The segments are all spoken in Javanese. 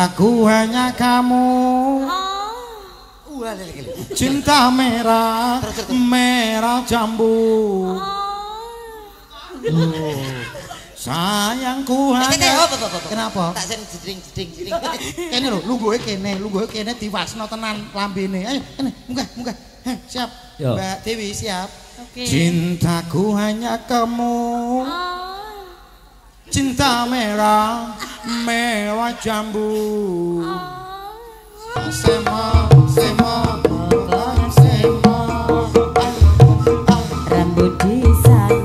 Cintaku hanya kamu. Cinta merah, merah jambu. Sayangku hanya. Kenapa? Tak sen jeding. Kene lho, lungguhe kene diwasno tenan lambene. Ayo, kene, munggah. Siap. Yo. Mbak Dewi siap. Oke. Cintaku hanya kamu. Cinta merah, merah jambu. Sema. Rambut disanggul.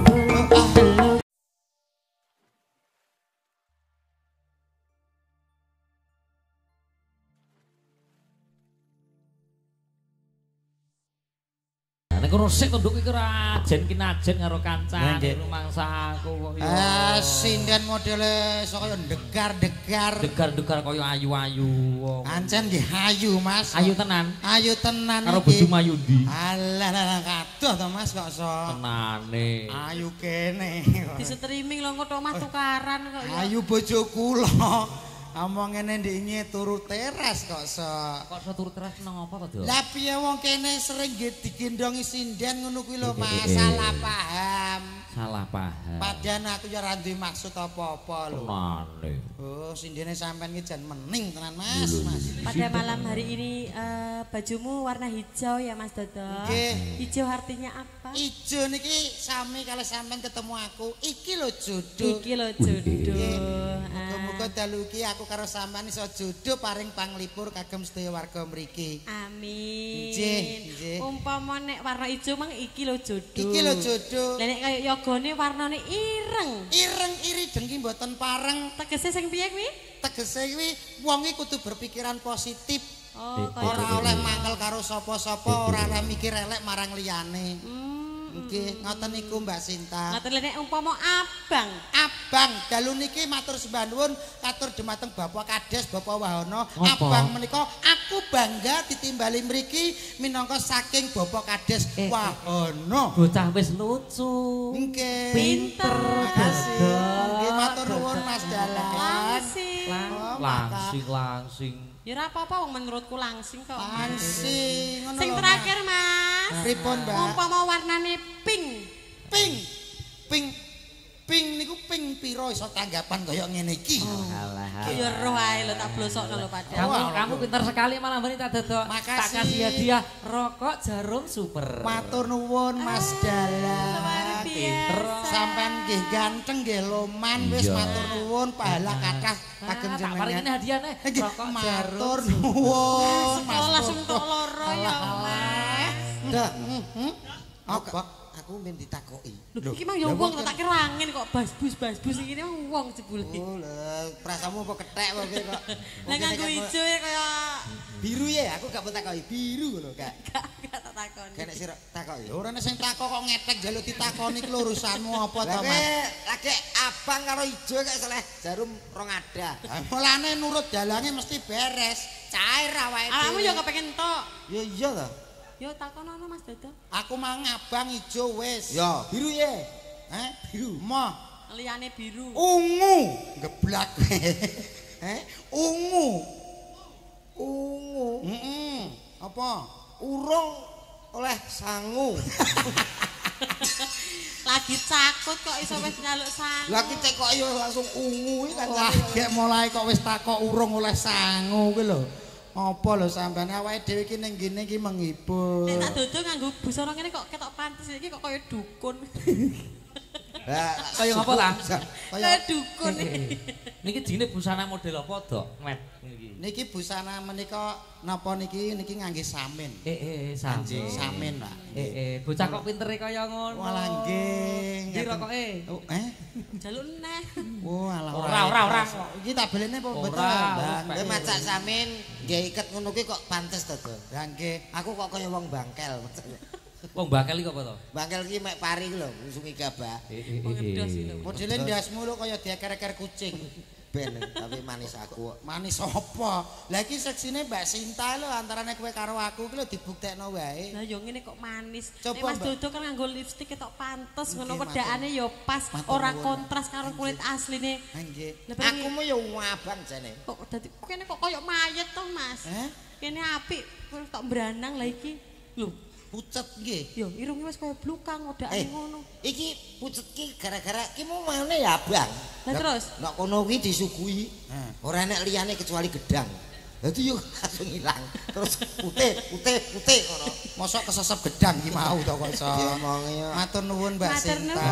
Nek ora sik nduk iki ora ajen karo kancane rumangsaku kok yo. Sinden modele sok kaya degar-degar. Degar-degar kaya ayu-ayu. Ancen nggih ayu, Mas. Ayu tenan. Ayu tenan Karo bojo Mayundi. Alah kadoh to Mas kok sok. Tenane. Ayu kene. Di streaming lho kok omah tukaran kok ya. Ayu bojo kula. Omong ngene ndinge turu teras kok sok. Kok iso turu teras nang apa to, Dok? Lah piye wong kene sering digendongi sinden ngono kuwi lho Mas, salah paham. Salah paham. Padahal aku ya ora duwe maksud apa-apa lho. Tenane. Oh, sindene sampean iki jan mening tenan Mas. Pada malam hari ini bajumu warna hijau ya Mas Dodo. Nggih. Hijau artinya apa? Ijo niki sami kalau sampean ketemu aku, iki lho jodoh. Iki lho jodoh. Muga-muga dalu iki aku karo sampean iso jodoh paring panglipur kagem sedaya warga mriki. Amin. Nggih. Umpama nek warna hijau mang iki lho jodoh. Iki lho jodoh. Lah nek kaya yogane warnane ireng. Ireng iri dengki mboten pareng. Tegese sing piye kuwi? Tegese kuwi wong iki kudu berpikiran positif. Oh, Ora oleh mangkel karo sapa-sapa, ora oleh mikir elek marang liyane. Nggih, ngoten niku Mbak Sinta. Ngaten nek umpama abang. Abang dalu niki matur sembah nuwun katur dumateng Bapak Kades, Bapak Wahono. Apa? Abang menika aku bangga ditimbali mriki minangka saking Bapak Kades Wahono. Bocah wis lucu. Nggih. Pinter. Makasih. Nggih matur nuwun Mas Dalan. Langsing. Langsing. Ya ora apa-apa wong menurutku langsing kok. Langsing ngono Sing lho, terakhir Mas. Pripun, Mbak? Umpama warnane pink. Ping niku ping piro iso tanggapan kaya ngene iki. Alah. Ya roh ae lho tak blosokno lho padahal. Kamu pintar sekali malam ini tak dodok. Makasih. Tak kasih hadiah rokok jarum super. Matur nuwun Mas Dalan. Luar Pinter. biasa. Sampean nggih ganteng nggih loman wis matur nuwun pahala kathah kagem Tak paring ini jenengan. hadiah nih. Rokok Matur jarum. nuwun Mas. Sekolah langsung tok loro ya Mas. Dah. Apa? Aku men ditakoki. Lho iki mang ya wong tak kira angin kok basbus iki mang wong jebule. Oh lho, prasamu apa kethek apa piye kok. Lah nganggo ijo ya kaya Biru ya, aku gak mau takoki biru ngono, Kak. gak tak takoni. Kene sira takoki. Ora nek sing takok kok ngetek njaluk ditakoni ki lho urusanmu apa to, Mas? Lagi abang karo ijo kayak seleh jarum rong ada. Mulane nurut dalange mesti beres. Cair awake dhewe. Awakmu ya kepengin tok. Ya iya to. Yo takonono Mas Dodo. Aku mang abang ijo wis. Ya, biru ye. Biru. Moh. Liyane biru. Ungu. Geblak. Ungu. Apa? Urung oleh sangu. Lagi cakut kok iso wis nyaluk sangu. Lagi cekok yo langsung ungu iki kan. Wah, gek mulai kok wis takok urung oleh sangu kuwi lho. Apa lho sampean awake dhewe iki ning ngene iki menghibur. Nek tak dodo nganggo busana ngene kok ketok pantes iki kok kaya dukun. Lah, Kaya ngapa ta? Kaya dukun. Niki dine busana model apa, Dok? Met niki. Niki busana menika napa niki ngangge samin. Samin. Samin, Pak. Bocah kok pintere kaya ngono. Walah nggih. Ndi rokoke? Oh, Jaluk neh. Oh, alah Ora. Iki tabelene apa mboten? Ora. Lah macak samin nggih iket ngono ki kok pantes to, Dok. Lah nggih. Aku kok kaya wong bangkel. Wong bakal iki apa to? Bangkel ki mek pari ki lho, usungi gabah. Pengedos iki lho. Modele ndasmu lho kaya dieker-eker kucing. Ben tapi manis aku. Manis apa? Lah iki seksine Mbak Sinta lho antarane kowe karo aku ki lho dibuktekno wae. Lah yo ngene kok manis. Coba, Mas Dodo kan nganggo lipstik ketok pantes ngono Nggih, wedakane yo pas ora kontras karo kulit asline. Ha nggih. Aku mu yo ngabang jane. Kok dadi kene kok koyo mayit to, Mas. Kene apik tok mbranang lah iki. Lho, Pucet nggih. yo irunge wis koyo blukang odake ngono. Iki pucet ki gara-gara ki mu maune ya abang. Lah terus Nek kono kuwi disuguhi ora enek liyane kecuali gedang. Dadi yo langsung ilang. Terus putih ngono. Mosok kesesep gedang ki mau to kok iso. Diomongi yo. Matur nuwun Mbak Matur Sinta.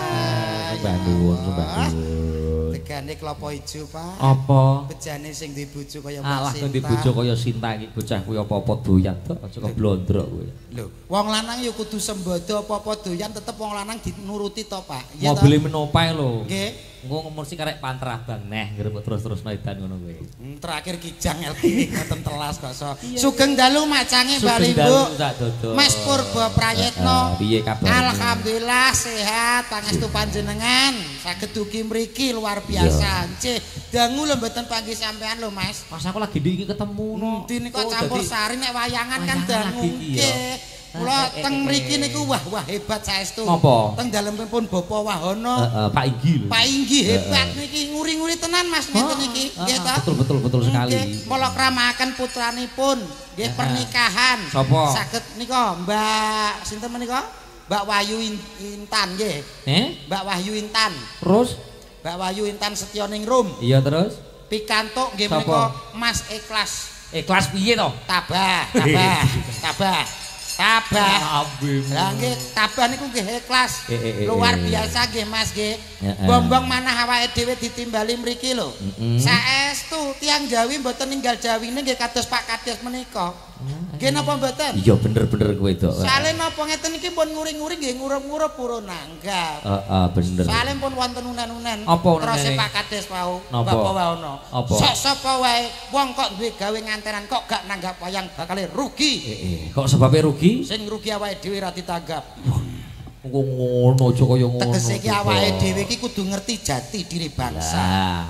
Mbak nuwun, Mbak nuwun. Tegane klopo ijo, Pak. Apa? Bejane sing duwe bojo kaya Mbak Alah Sinta. kok di bojo kaya Sinta iki bocah kuwi apa-apa doyan to, aja kok blondrok kuwi. Lho, wong lanang ya kudu sembodo apa-apa doyan tetep wong lanang dinuruti to, Pak. Iya to? Mobil menopae lho. Nggih. Engko mesti karek pantrah bang neh ngrembug terus-terus edan ngono kuwi. Terakhir kijang LG ngoten telas kok so. Sugeng dalu macange Mbak Sugeng Limbu. dalu, Sak Dodo. Mas Purba Prayetno. Piye kabar? Alhamdulillah sehat, pangestu panjenengan. Saged dugi mriki luar biasa. Nggih, dangu lho mboten panggih sampean lho, Mas. Pas aku lagi iki ketemu no. Endi niku campur sari nek wayangan kan wayangan dangu. lagi iki ya. Nggih. Kula teng mriki niku wah hebat saestu. Napa? Teng dalemipun Bapak Wahono. Pak Inggi lho. Pak Inggi hebat niki nguri-nguri tenan Mas ngeten iki. Nggih ta? Betul sekali. Nggih, kula kramaken putranipun nggih pernikahan. Sapa? Saged nika Mbak sinten menika? Mbak Wahyu Intan nggih. Mbak Wahyu Intan. Terus? Mbak Wahyu Intan Setyoning-rum. Iya terus? Pikantuk nggih Sapa? menika Mas Ikhlas. Ikhlas piye to? Tabah. Lah nggih tabah niku nggih ikhlas. Luar biasa nggih Mas nggih. Bombong manah awake dhewe ditimbali mriki lho. Saestu tiyang Jawi mboten ninggal Jawine nggih kados Pak Kades menika. Nggih napa mboten? Iya bener to. Sale napa ngeten iki pun nguri-nguri nggih ngurup-ngurup purun nanggap. Bener. Sale pun wonten unen-unen. Apa unene? Terus Pak Kades wau, Napa? Bapak Wahono. Apa? Sok sapa wae wong kok duwe gawe ngantenan kok gak nanggap wayang bakal rugi. Kok sebabnya rugi? Sing rugi awake dhewe ra ditanggap. Ngono aja kaya ngono. Tegese iki awake dhewe iki kudu ngerti jati diri bangsa.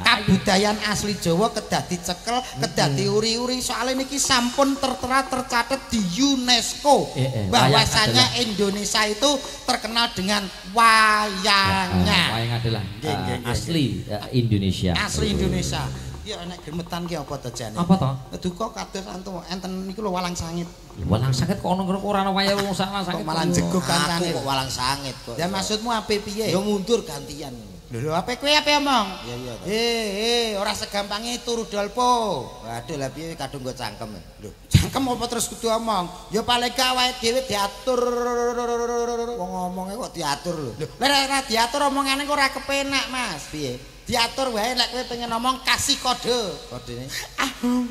Kabudayan asli Jawa kedah dicekel, kedah diuri-uri soalnya niki sampun tertera tercatat di UNESCO. Bahwasanya Indonesia itu terkenal dengan wayangnya. Wayang adalah asli Indonesia. Asli Indonesia. Ya enek gemetan ki apa to jane? Apa to? Duka kados antu enten niku lho walang sangit. Walang sakit kok ono ora ana wayang wong sakna sakit. Malah jeguk kancane. Kok walang sangit kok. Ya maksudmu ape piye? Ya mundur gantian. Lho ape kowe ape omong? Iya. Ora segampange turu dolpo. Waduh lah piye kadung nggo cangkem. Lho, cangkem apa terus kudu omong? Ya paling gak awake dhewe diatur. Wong ngomongnya kok diatur lho. Lho, ora diatur omongane kok ora kepenak, Mas. Piye? Diatur wae lek kowe pengen ngomong kasih kode. Kodene? Ahum.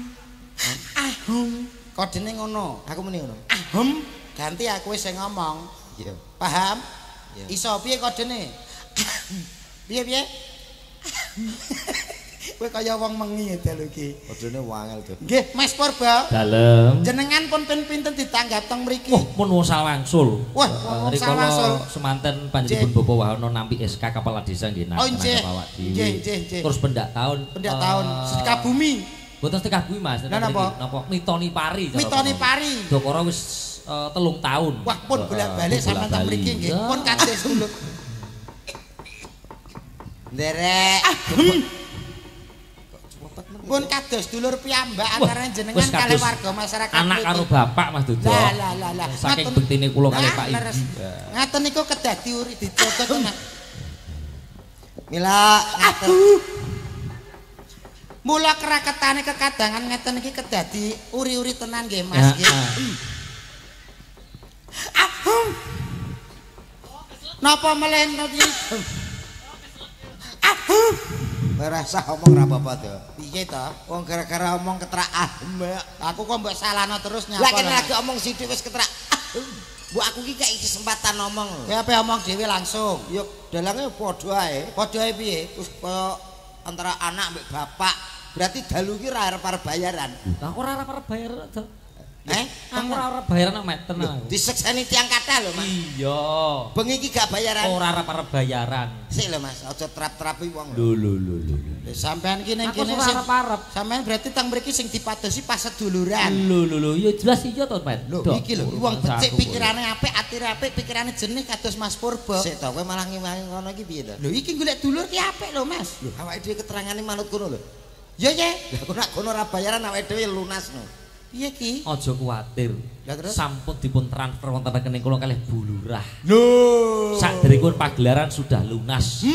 Kodene ngono. Aku muni ngono. Ahum. Ganti aku wis sing ngomong. Iya. Paham? Iya. Iso piye kodene? Piye? Kowe kaya wong mengi dalu iki. Kodene wangel tuh. Nggih, Mas Purba. Dalem. Jenengan pun pinten ditanggap teng mriki. Wah, pun wong salwangsul. Wah, wong salwangsul. Semanten panjenengan Bapak Wahono nampi SK Kepala Desa nggih nang nggih. awak dhewe. Nggih. Terus pendak tahun. Pendak tahun sedekah bumi. Boten sedekah bumi Mas. Lah napa? Napa mitoni pari. Mitoni pari. Dokoro wis 3 tahun. Wah, pun bolak-balik sampean teng mriki nggih. Pun kades dulu. Nderek. Pun kados dulur piyambak antara jenengan kalih warga masyarakat anak mriki. karo bapak Mas Dodo. Lah. Saking bektine kula kalih Pak Inggi. Ngaten niku kedah diuri dicotot Mas. Mila ngaten. Mula keraketane kekadangan ngeten iki kedah diuri-uri tenan nggih Mas nggih. Napa meleno iki? Ora sah omong ra apa-apa to. Piye to? Wong gara-gara omong ketrak Aku kok mbok salahno terus nyapa. Lah kene lagi omong sithik wis ketrak. Mbok aku iki kaya kesempatan omong. Kowe ape omong dhewe langsung. Yo dalange padha ae. Padha ae piye? Terus kaya antara anak mbek bapak. Berarti dalu iki ora arep bayaran. Lah ora arep bayar. Aku ora bayaran nang Met tenan. Disekseni tiang kathah lho, Mas. Iya. Bengi iki gak bayaran. Ora arep bayaran. Sik lho, Mas, aja trap-trapi wong. Lho. Sampean ki ning kene sing arep. Sampean berarti tang mriki sing dipadosi pas seduluran. Lho, ya jelas iya to, Met. Lho, iki lho wong becik pikirane apik, atine apik, pikirane jernih kados Mas Purba. Sik to, kowe malah ngiwangi ngono iki piye to? Lho, iki golek dulur ki apik lho, Mas. Lho, awake dhewe keterangane manut kono lho. Ya, ya. Lah kok nek kono ora bayaran awake dhewe lunas no. Piye ki? Aja kuwatir. Lah terus Sampun dipun transfer wonten rekening kula kalih Bu Lurah. Lho. Sakderengipun pagelaran sudah lunas.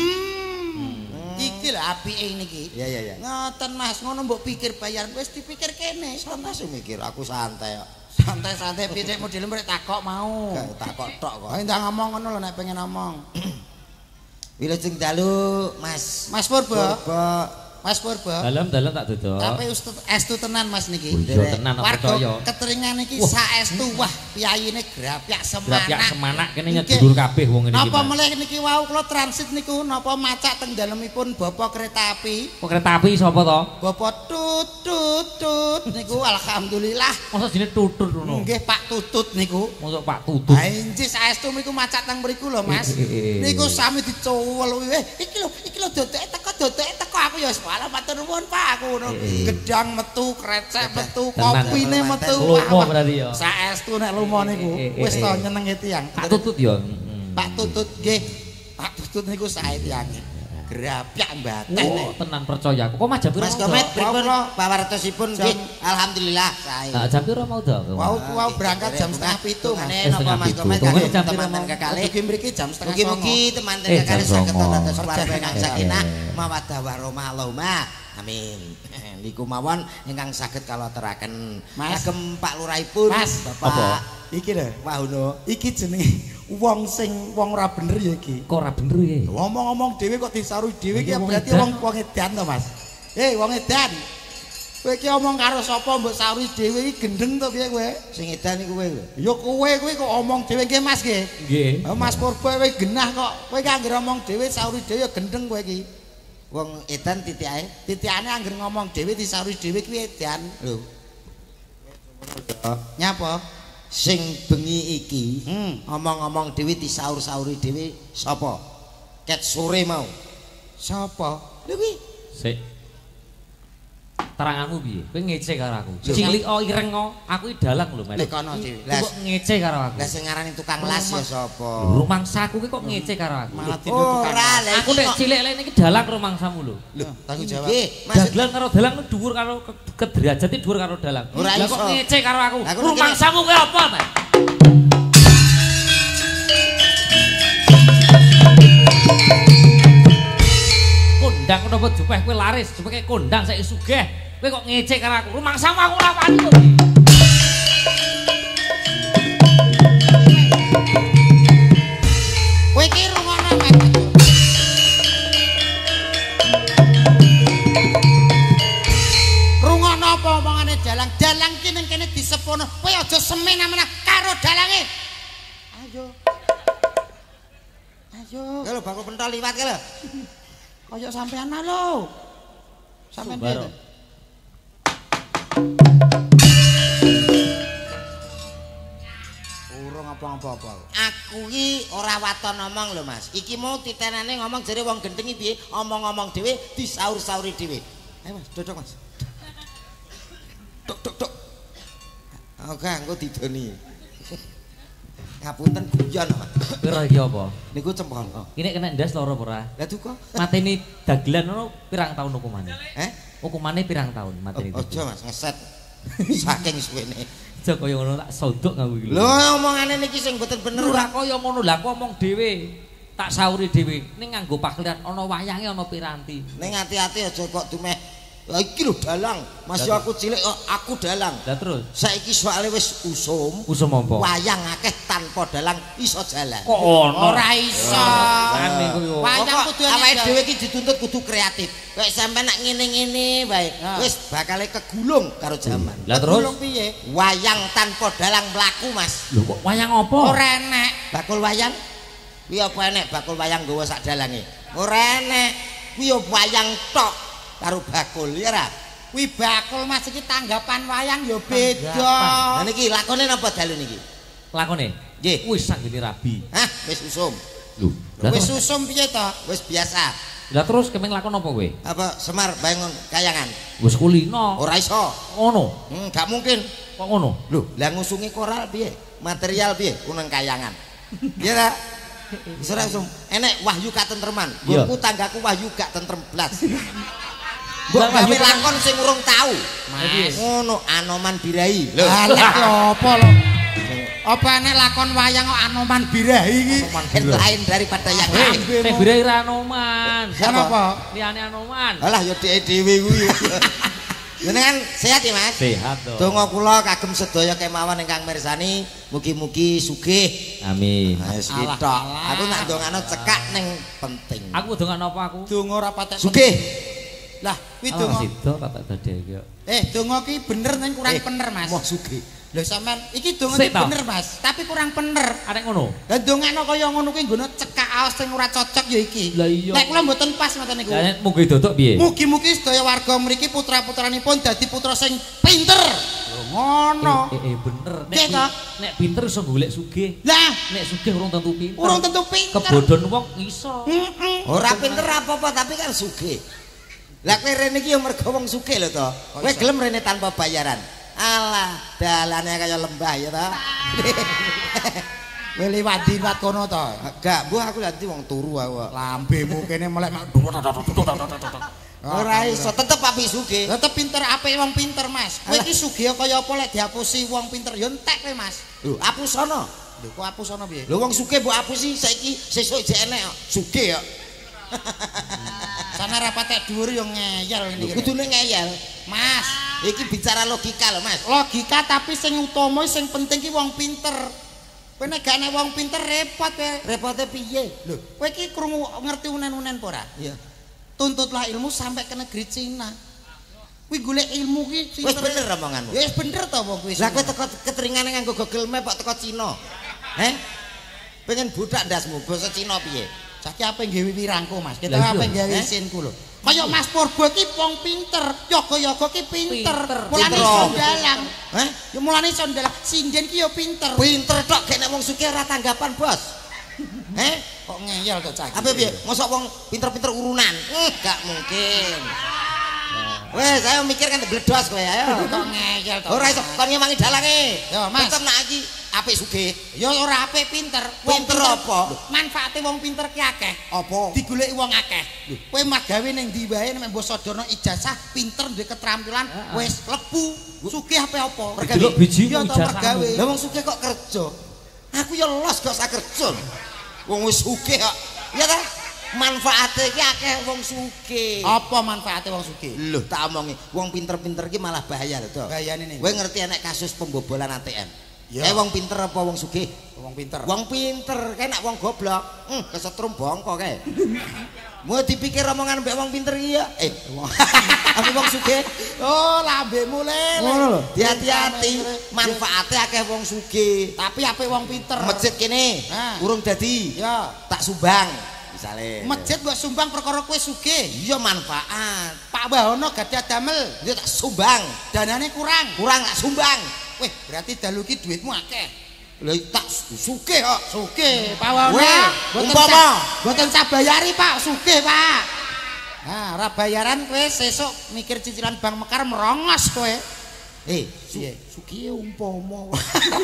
Iki lho apike niki. Iya. Ngoten Mas, ngono mbok pikir bayaran wis dipikir kene. Sampe sing mikir aku santai kok. Santai-santai piye modele mrek takok mau. Gak takok tok kok. Ayo ndak ngomong ngono lho nek pengen ngomong. Wilujeng dalu, Mas. Mas Purba. Mas Purba. Dalam tak dodok. Tapi estu tenan Mas niki. Iya tenan apa percaya. Keteringan niki saestu wah piyayine grapyak semanak. Grapyak semanak kene nyedulur kabeh wong ngene iki. Napa meleh niki wau kula transit niku napa macak teng dalemipun Bapak kereta api. Kok kereta api sapa to? Bapak tut niku alhamdulillah. Masa jenenge tutut ngono. Nggih Pak Tutut niku. Mosok Pak Tutut. Ha inji saestu niku macak teng mriku lho Mas. Niku sami dicuwel iki lho dodoke teko aku ya malah matur nuwun Pak aku ngono. Gedang metu, krecek metu, kopine metu. Lumo berarti ya. Saestu nek lumo niku wis to nyenengi tiyang. Pak Tutut ya. Pak Tutut nggih. Pak Tutut niku sae tiyang. Grapyak mbaten. Oh, tenan percaya aku. Kok majam pira? Mas Komet pripun pawartosipun nggih alhamdulillah sae. Jam pira mau to? Wau berangkat jam 6:30 Mane napa Mas Komet kangge temanten kekalih. Mugi mriki jam 6:30. Mugi-mugi temanten kekalih saged dados keluarga ingkang sakinah mawaddah warahmah Allahumma. Amin. Niku mawon ingkang saged kala teraken. Kagem Pak Lurahipun, Bapak. Iki lho, Wahono. Iki jenenge wong ora bener ya iki. Kok ora bener ya? Ngomong-ngomong dhewe kok disaruhi dhewe iki berarti wong edan to, Mas. Wong edan. Kowe iki omong karo sapa mbok saruhi dhewe iki gendeng to piye kowe? Sing edan iki kowe lho. Ya kowe kok omong dhewe nggih Mas nggih. Nggih. Mas Purba kowe genah kok. Kowe ki anggere omong dhewe saruhi dhewe ya gendeng kowe iki. Wong edan titike. Titikane anggere ngomong dhewe disaruhi dhewe kuwi edan. Lho. Nyapa? Sing bengi iki ngomong-ngomong dhewe disaur-sauri dhewe sapa? Ket sore mau. Sapa? Lho kuwi. Sik. Teranganmu piye? Kowe ngece karo aku. Cilik ireng aku iki dalang lho, Mas. Lek kono dhewe. Lah kok ngece karo aku. Lah sing ngarani tukang las ya sapa? Rumangsaku ki kok ngece karo aku. Malah dino tukang. Aku nek cilik lek niki dalang rumangsamu lho. Lho, tanggung jawab. Nggih, Dagelan karo dalang dhuwur karo kederajate dhuwur karo dalang. Lah kok ngece karo aku. Rumangsamu kuwi apa, Mas? Kondang kenapa jupeh kowe laris, jupeh kondang saiki sugih. Kowe kok ngecek karo aku. Rumangsamu aku ora wani to. Kowe iki rungono Mas. Rungono apa omongane dalang? Dalang ki ning kene disepono. Kowe aja semena-mena karo dalange. Ayo. Lho bakul pentol liwat ki lho. Kaya sampean lho. Sampean piye? Urung apa-apa. Aku iki ora waton ngomong lho Mas. Iki mau titenane ngomong jare wong gendeng iki piye? Omong-omong dhewe disaur-sauri dhewe. Ayo Mas, dodok Mas. Dok. Oke, engko didoni. Ngapunten guyon, Mas. Pira iki apa? Niku cempol. Ini kena ndas loro apa ora? Lah duka. Mateni dagelan ngono pirang tahun hukumane? Hukumane pirang tahun mateni. Aja Mas, ngeset. Saking suwene. Aja kaya ngono tak sodok ngaku iki. Lho, omongane niki sing mboten bener. Ora kaya ngono lha aku omong dhewe. Tak sauri dhewe. Ning nganggo paklian ana wayange ana piranti. Ning ati-ati aja kok dumeh. Lah iki lho dalang. Masih aku cilik aku dalang. Lah terus saiki soalé wis usum. Usum apa? Wayang akeh tanpa dalang iso jalan. Kok ono? Ora iso. Wayang kudu awake dhewe iki dituntut kudu kreatif. Kayak sampe nak ngene-ngene bae. Wis bakal kegulung karo jaman. Lah terus gulung piye? Wayang tanpa dalang mlaku, Mas. Lho kok wayang apa? Ora enek. Bakul wayang. Kuwi apa enek bakul wayang nggawa sak dalange? Ora enek. Kuwi wayang tok karo bakul ya ora. Kuwi bakul Mas iki tanggapan wayang ya beda. Lah niki lakone napa dalu niki? Lakone? Nggih. Wis sanggene rabi. Hah, wis usum. Lho, Wis susum piye to? Wis biasa. lah terus kemeng lakon apa kowe? Apa Semar bangun kayangan? Wis kulino. Ora iso. Ngono. Gak mungkin. Kok ngono? Lho, lah ngusungi koral piye? Material piye? Kuneng kayangan. Iya ta? Wis ora usum. Enek wahyu katentreman. Nggonku tanggaku wahyu gak tentrem blas. Mbok gawe lakon sing urung tau. Mas. Ngono Anoman Birahi. Lho. Lah apa lho? Apa enek lakon wayang kok Anoman Birahi iki? Lain daripada yang lain. Sing Birahi ra Anoman. Kenapa? Liyane Anoman. Alah ya dhek dhewe kuwi. Jenengan sehat ya Mas? Sehat to. Donga kula kagem sedaya kemawon ingkang mirsani, mugi-mugi sugih. Amin. Wis kitok. Aku nak ndongano cekak ning penting. Aku dongan apa aku? Donga ora patek. Sugih. Lah, kuwi Donga donga. sida tak dadi iki. Donga ki bener nang kurang bener, Mas. Moh sugih. Lho sampean iki donga Sik ki to. bener, Mas, tapi kurang bener. Arek ngono. Lah dongano kaya ngono kuwi nggono cekak aos sing ora cocok ya iki. Lah iya. Nek kula mboten pas ngoten niku. Lah nek mugi dodok piye? Mugi-mugi sedaya warga mriki putra-putranipun dadi putra sing pinter. Lho ngono. Bener. Piye to? Nek pinter iso golek sugih. Lah, Nek sugih urung tentu pinter. urung tentu pinter. Kebodhon wong iso. Ora pinter apa-apa tapi kan sugih. Lah kowe rene iki ya mergo wong sugih lho to. Kowe gelem rene tanpa bayaran. Alah, dalane kaya lembah ya to. Kowe liwat liwat kono to. Gak, mbuh aku nanti wong turu aku. Lambemu kene melek mak. Ora iso tetep api sugih. Tetep pinter apik wong pinter, Mas. Kowe iki sugih kaya apa lek diapusi wong pinter ya entek kowe, Mas. Lho, apusono. Lho kok apusono piye? Lho wong sugih mbok apusi saiki sesuk jek enek kok. Sugih kok. Sana rapatek dhuwur yo ngeyel ngene iki. Kudune ngeyel. Mas, Iki bicara logika lho, Mas. logika tapi sing utama sing penting ki wong pinter. Kowe nek gak ana wong pinter repot kowe. Repote piye? Lho, kowe iki krungu ngerti unen-unen apa ora? Iya. Tuntutlah ilmu sampai ke negeri Cina. Kuwi golek ilmu ki Wis bener omonganmu. Ya wis bener to wong kuwi. Lah kowe teko keteringane nganggo Google Map kok teko Cina. Pengen budak ndasmu basa Cina piye? Saiki apa nggawe wirangku, Mas? Kita Lah, apa iya. nggawe isinku lho. Kaya Mas Purbo ki wong pinter, yoga-yoga ki pinter. Mulane Pinter. iso ndalang. Ya mulane iso ndalang. Sinden ki ya pinter. Pinter tok gek nek wong sugih ora tanggapan, Bos. Kok ngeyel to cah. Apa piye? Mosok wong pinter-pinter urunan? Gak mungkin. Wes, ayo mikir kan bledos kowe ayo. Kok ngeyel to. Ora iso kon ngemangi dalange. Yo, Mas. Tetep nak iki apik sugih. Ya ora apik pinter. Pinter apa? Manfaate wong pinter ki akeh. Apa? Digoleki wong akeh. Kowe magawe ning ndi wae nek mbok sodono ijazah pinter duwe keterampilan wis lebu. Sugih apa? Delok biji Ya to ijazahmu. mergawe. Lah wong sugih kok kerja. Aku ya los gak usah kerja. Wong wis sugih kok. Ya ta? Manfaate iki akeh wong sugih. Apa manfaate wong sugih? Lho, tak omongi, wong pinter-pinter iki malah bahaya lho, to. Bahayane ning. Kowe ngerti enek kasus pembobolan ATM? Ya. Wong pinter apa wong sugih? Wong pinter. Wong pinter, kae nek wong goblok, kesetrum bongko kae. Mau dipikir omongan mbek wong pinter iki ya. Tapi wong sugih, Oh, lambemu lele. ngono lho. Hati-hati, manfaate akeh wong sugih. Tapi apik wong pinter. Masjid kene Nah. urung dadi. Ya. Tak sumbang misale. Masjid mbok sumbang perkara kowe sugih. Iya manfaat. Pak Bahono gadah damel, Dia tak sumbang. danane kurang. Kurang tak sumbang. Weh, berarti dalu ki duitmu akeh. Lho tak sugih kok. Sugih, Pak Wono. Weh, Boten umpama. sa- Boten sabayari, Pak. Sugih, Pak. Nah, ora bayaran kowe sesuk mikir cicilan Bank Mekar merongos kowe. Sugih umpama.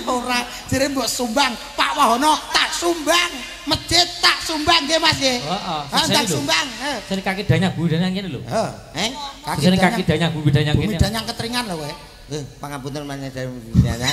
Ora, jere mbok sumbang, Pak Wono tak sumbang. Masjid tak sumbang nggih, Mas nggih. Heeh, Ah, tak sesene lho. sumbang. Seni kaki danyang bu danyang ngene lho. Seni kaki danyang bu danyang Bumi ngene. danyang keteringan lho kowe. Pangapunten maneh dari dunyanya.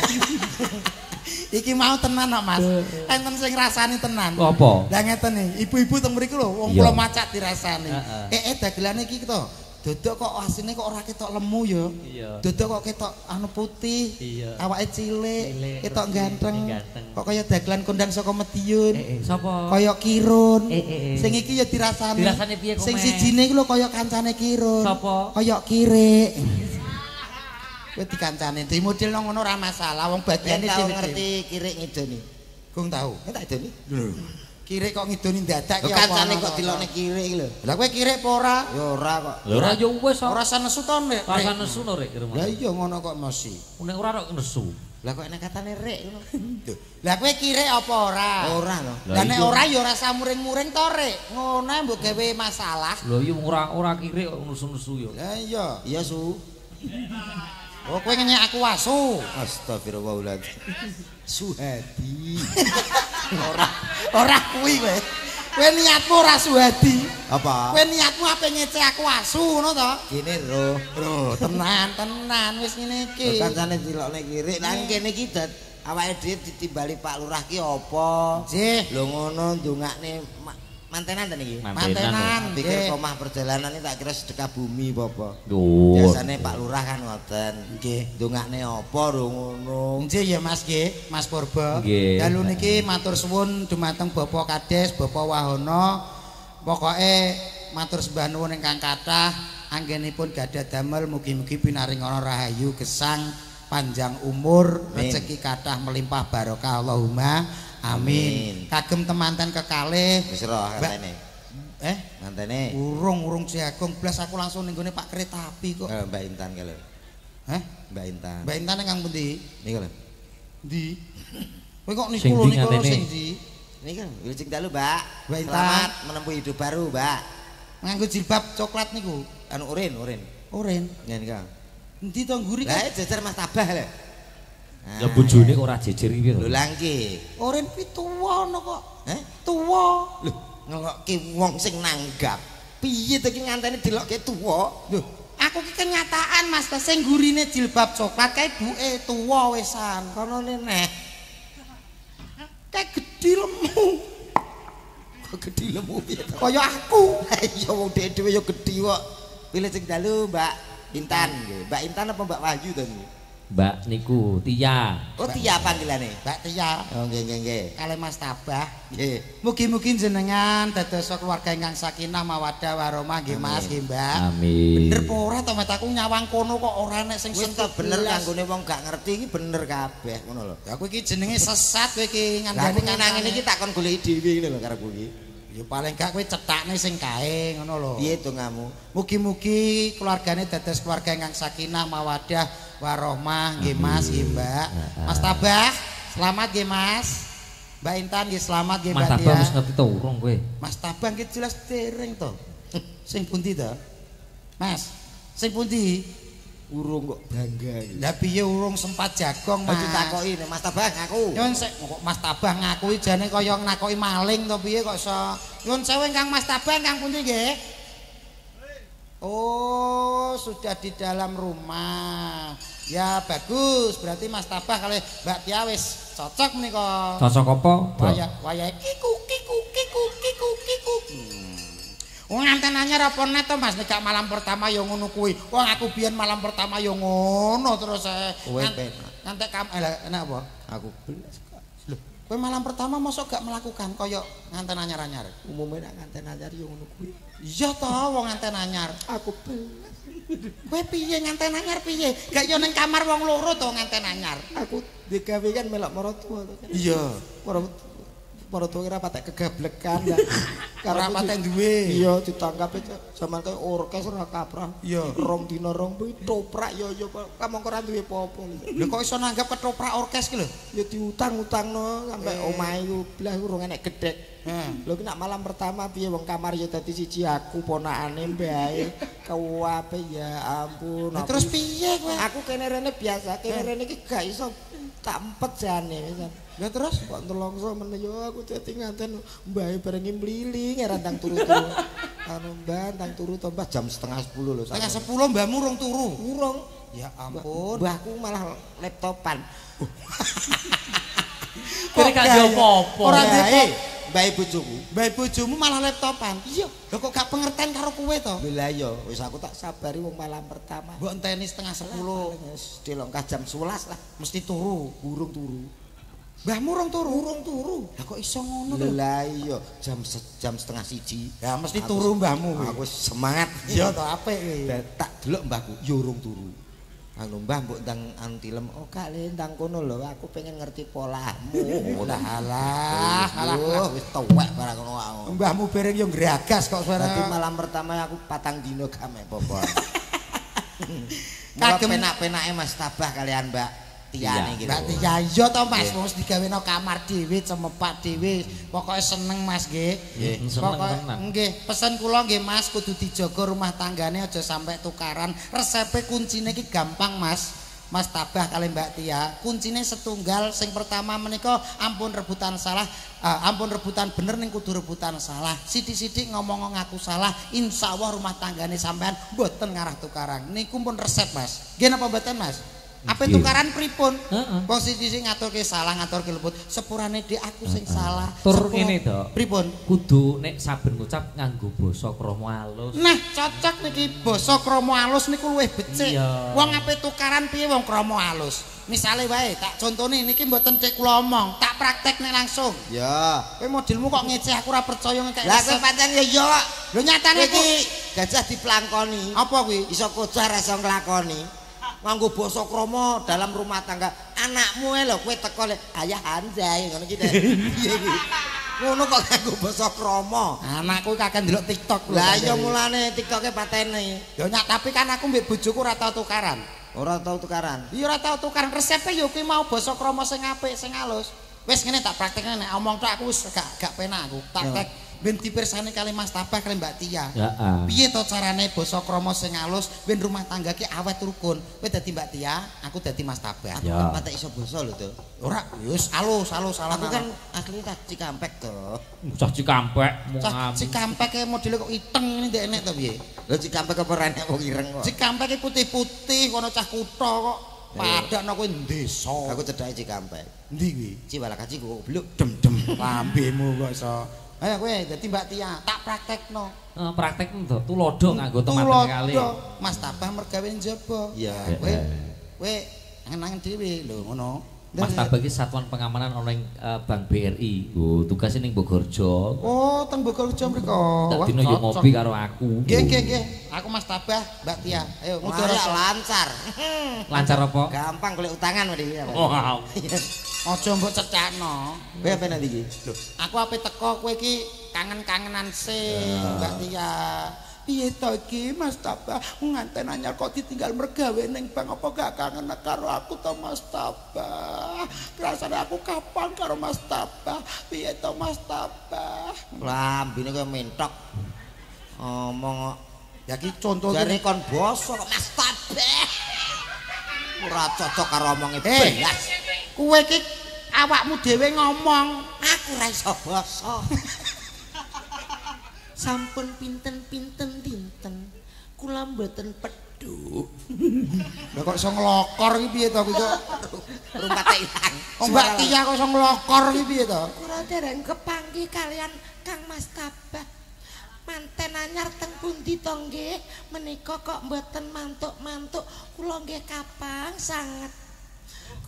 Iki mau tenan kok, Mas. Enten sing rasani tenan. Apa? Lah ngeten nih, ibu-ibu teng mriku lho, wong Iya. kula macak dirasani. Heeh. Dagelane iki to. Dodok kok asine kok ora ketok lemu ya. Iya. Dodok kok ketok anu putih. Iya. Awake cilik, Cilik, ketok terus ganteng. ganteng. Kok kaya dagelan kondang saka Mediun. Sapa? Kaya Kirun. Sing Sing iki ya dirasani. Dirasani piye kok, Sing Mek? sijine iki lho kaya kancane Kirun. Sapa? Kaya Kirik. Kowe dikancane, di model nang ngono ora masalah, wong bagiane Yen tau dhewe. ngerti kirik ngidoni. Gung tahu. Tak idoni. Kirik kok ngidoni dadak ki apa? Kancane kok dilokne kirik iki lho. Lah kowe kirik apa ora? Ya ora kok. Lha ora ya wis ora sanesu to nek. Ora sanesu to rek. Lah iya ngono kok mesti. Nek ora kok nesu. Lah kok enek katane rek ngono. Lah kowe kirik apa ora? Ora lho. Lah nek ora ya ora samuring-muring to rek. Ngono mbok gawe masalah. Lho iya ora kirik kok nesu-nesu ya. Lah iya. Iya su. Oh kowe ngenyek aku asu. Astagfirullahaladzim. Suhadi. Ora kuwi kowe. Kowe niatmu ora Suhadi. Apa? Kowe niatmu ape ngece aku asu ngono to? Kene roh. Tenan wis ngene iki. Kancane dilokne kirik nang kene iki awake dhewe ditimbali Pak Lurah ki apa? Nggih. Lho ngono ndongakne mantenan ta niki? Mantenan. Pikir omah perjalanan iki tak kira sedekah bumi apa? Duh. Biasane Pak Lurah kan ngoten. Nggih. Ndongakne apa lho ngono. Nggih ya Mas nggih, Mas Purba. Nggih. Dalu niki matur suwun dumateng Bapak Kades, Bapak Wahono. Pokoke matur sembah nuwun ingkang kathah anggenipun gadah damel mugi-mugi pinaringana rahayu gesang panjang umur rezeki kathah melimpah barokah Allahumma amin. Kagem temanten kekalih Wis roh ngantene. Ngantene. Urung Jagung blas aku langsung ning gone Pak Kereta Api kok. Mbak Intan ki lho. Mbak Intan. Mbak Intan nang pundi? Niku lho. Ndi? Kowe kok niku lho niku sing ndi? Niki kan wilujeng dalu, Mbak. Mbak Intan. Selamat menempuh hidup baru, Mbak. Nganggo jilbab coklat niku. Anu urin. Oren. Ngen ka. Endi to ngguri Lah kan? jejer Mas Tabah lho. Ya bojone kok ora jejer iki Lho lho. lah nggih. Oren pi tuwa ono kok. Tuwa. Lho, ngelokke wong sing nanggap. Piye to ki ngantene dilokke tuwa? Lho, aku ki kenyataan Mas, sing gurine jilbab coklat kae duke tuwa wisan. Kono neh. Kae gedhi lemu. Kok gedhi lemu piye to? Kaya aku. Ya wong dhewe ya gedhi kok. Wilujeng dalu, Mbak Intan nggih. Mbak Intan apa Mbak Wahyu to niku? Mbak niku Tia. Oh, Tia panggilane. Mbak Tia. Oh, nggih. Kalih Mas Tabah. Nggih. Mugi-mugi jenengan dados keluarga ingkang sakinah mawaddah warahmah nggih Mas nggih Mbak. Amin. Bener apa ora to Met aku nyawang kono kok ora nek sing Wis to bener kanggone wong gak ngerti iki bener kabeh ngono lho. Ya kowe iki jenenge sesat kowe iki Lah ngandani nang ngene iki takon goleki dhewe ngene lho karepku iki. Ya paling gak kowe cetakne sing kae ngono lho. Piye to ngamu? Mugi-mugi keluargane dados keluarga ingkang sakinah mawaddah warahmah nggih Mas nggih Mbak. Mas Tabah, selamat nggih Mas. Mbak Intan nggih selamat nggih Mbak Mas Tia. Tabah wis ngerti to urung kowe? Mas Tabah nggih jelas dereng to. Sing pundi to? Mas, sing pundi? Urung kok bangga iki. Lah piye urung sempat jagong Mas. Ditakoki Mas Tabah ngaku. Nyun kok Mas Tabah ngakui jane kaya nakoki maling to piye kok iso. Nyun sewu ingkang Mas Tabah ingkang pundi nggih? Oh, sudah di dalam rumah. Ya bagus, berarti Mas Tabah kali Mbak Tia wis cocok menika. Cocok apa? Wayahe kiku. Wong nganten anyar apa net to Mas nek malam pertama ya ngono kuwi. Wong aku biyen malam pertama ya ngono terus Kowe penak. ngantek enak apa? Aku belas. Lho, kowe malam pertama mosok gak melakukan kaya nganten anyar-anyar. Umume nek nganten anyar yo ngono kuwi. Iya to wong nganten anyar. Aku belas. Kowe piye nganten anyar piye? Gak yo ning kamar wong loro to nganten anyar. Aku digawe kan melok maratuwa to kan. Iya. Maratuwa kira patek kegablekan ya. Ora patek duwe. Iya ditangkap zaman kaya orkes ora kaprah. Iya. Rong dina rong kuwi toprak yo kamong ora duwe apa-apa. Lho kok iso nanggap ketoprak orkes ki lho? Ya diutang-utangno sampe omahe ku blas urung enek gedhek. Lho ki nak malam pertama piye wong kamar ya dadi siji aku ponakane mbae. Kuwape ya ampun. Nah, terus piye kowe? Aku kene rene biasa, kene rene iki gak iso tak empet jane wis. Lah terus kok nelongso meneh yo aku dadi nganten mbae bareng mliling era ndang turu-turu. Anu mbah ndang turu to mbah jam 9:30 lho. setengah 10 mbahmu urung turu. Urung. Ya ampun. Mbahku malah laptopan. Kira gak ada apa-apa. Ora ndek Mbah bojoku. Mbah bojomu malah laptopan. Iya. Lho kok gak pengertian karo kowe to? Lah iya, wis aku tak sabari wong malam pertama. Mbok enteni setengah 10. Wis dilongkah jam 11 lah. Mesti turu. Urung turu. Mbahmu urung turu. Urung turu. Lah kok iso ngono lho? Lah iya, jam setengah 1. Ya mesti turu mbahmu. Aku semangat. Iya to apik kuwi. Tak delok mbahku, yo urung turu. anu Mbah mbok ndang anu tilem oh kali ndang kono lho aku pengen ngerti polamu. Alah wis tuwek barang ngono aku. Mbahmu bareng yo ngragas kok suara. Dadi malam pertama aku 4 dino gak mek apa. Kagem penak-penake Mas Tabah kalian Mbak Tiane gitu. Mbak Tia iya to Mas, wis digaweno kamar dhewe, cemepak dhewe. Pokoke seneng Mas nggih. Nggih, pesen kula nggih Mas kudu dijaga rumah tanggane aja sampai tukaran. Resepe kuncine iki gampang Mas. Mas Tabah kali Mbak Tia, kuncine setunggal. Sing pertama menika ampun rebutan salah, ampun rebutan bener ning kudu rebutan salah. Sithik-sithik ngomong ngaku salah, insyaallah rumah tanggane sampean mboten ngarah tukaran. Niku pun resep Mas. Nggih napa mboten Mas? Apa tukaran pripun? Posisi sing ngaturke salah, ngaturke lembut. Sepurane dhek aku sing salah. Tur ngene to. Pripun? Kudu nek saben ngucap nganggo basa krama alus. Nah, cocok niki basa krama alus niku luwih becik. Wong ape tukaran piye wong krama alus? Misale wae tak contone niki mboten cek kula omong, tak praktekne langsung. Ya. Kowe modelmu kok ngeceh aku ora percaya ngekek. Lah kowe pancen ya yo. Lho nyatane iki gajah diplangkoni. Apa kuwi? Iso kocah ra iso nglakoni. Nganggo basa krama dalam rumah tangga. Anakmu lho kowe teko ayah Hanzai ngono iki. Piye iki? Ngono kok nganggo basa krama. Anakku kakek ndelok TikTok lho. Lah iya mulane TikToke patene. Yo nyak tapi kan aku mbek bojoku ora tau tukaran. Ora tau tukaran. Iya ora tau tukaran resepe yo kuwi mau basa krama sing apik sing halus. Wis ngene tak praktekne nek omong tok aku wis gak penak aku. Tak ben dipirsani kali Mas Tabah kali Mbak Tia. Piye to carane basa krama sing halus ben rumah tangga ki awet rukun. Kowe dadi Mbak Tia, aku dadi Mas Tabah. Aku kan patek iso basa lho to. Ora, wis halus salah. Aku kan asli tak Cikampek to. Cah Cikampek Cah Cikampek e modele kok iteng ngene ndek enek to piye? Lho Cikampek apa enek wong ireng kok. Cikampek e putih-putih kono cah kutha kok. Padakno kowe desa. Aku cedhake Cikampek. Endi kuwi? Ciwalakaci kok bluk Dem lambemu kok iso. Ayo kowe dadi Mbak Tia, tak praktekno. Praktek to, tulodo nganggo teman-teman kali. Mas Tabah mergawe njaba. Iya. Kowe angen-angen dhewe lho ngono. Mas Tabah iki satuan pengamanan ana ing Bank BRI. Oh, tugasé ning Bogorjo. Oh, teng Bogorjo mriko. Tak dino yo ngopi karo aku. Nggih. Aku Mas Tabah, Mbak Tia. Ayo mudhara lancar. Lancar apa? Gampang golek utangan wedi iki. Wow. Aja mbok cecakno. Kowe ape nanti iki? Lho, aku ape teko kowe iki kangen-kangenan sih, Mbak Tia. Piye to iki Mas Tabah nganten anyar kok ditinggal mergawe ning bank apa gak kangen karo aku to Mas Tabah. Rasane aku kapan karo Mas Tabah. Piye to Mas Tabah? Lambene kowe mentok. Omong ya ki contoh jare kon basa kok Mas Tabah. Ora cocok karo omonge belas. Kowe iki awakmu dhewe ngomong, aku ora iso basa. Sampun pinten-pinten dinten kula mboten pedhuk. Lah kok iso nglokor iki piye to kok? Rumpate ilang. Mbak Tia kok iso nglokor iki piye to? Kula dereng kepanggih kalian Kang Mas Tabah. Manten anyar teng pundi to nggih? Menika kok mboten mantuk-mantuk. Kula nggih kapang sanget.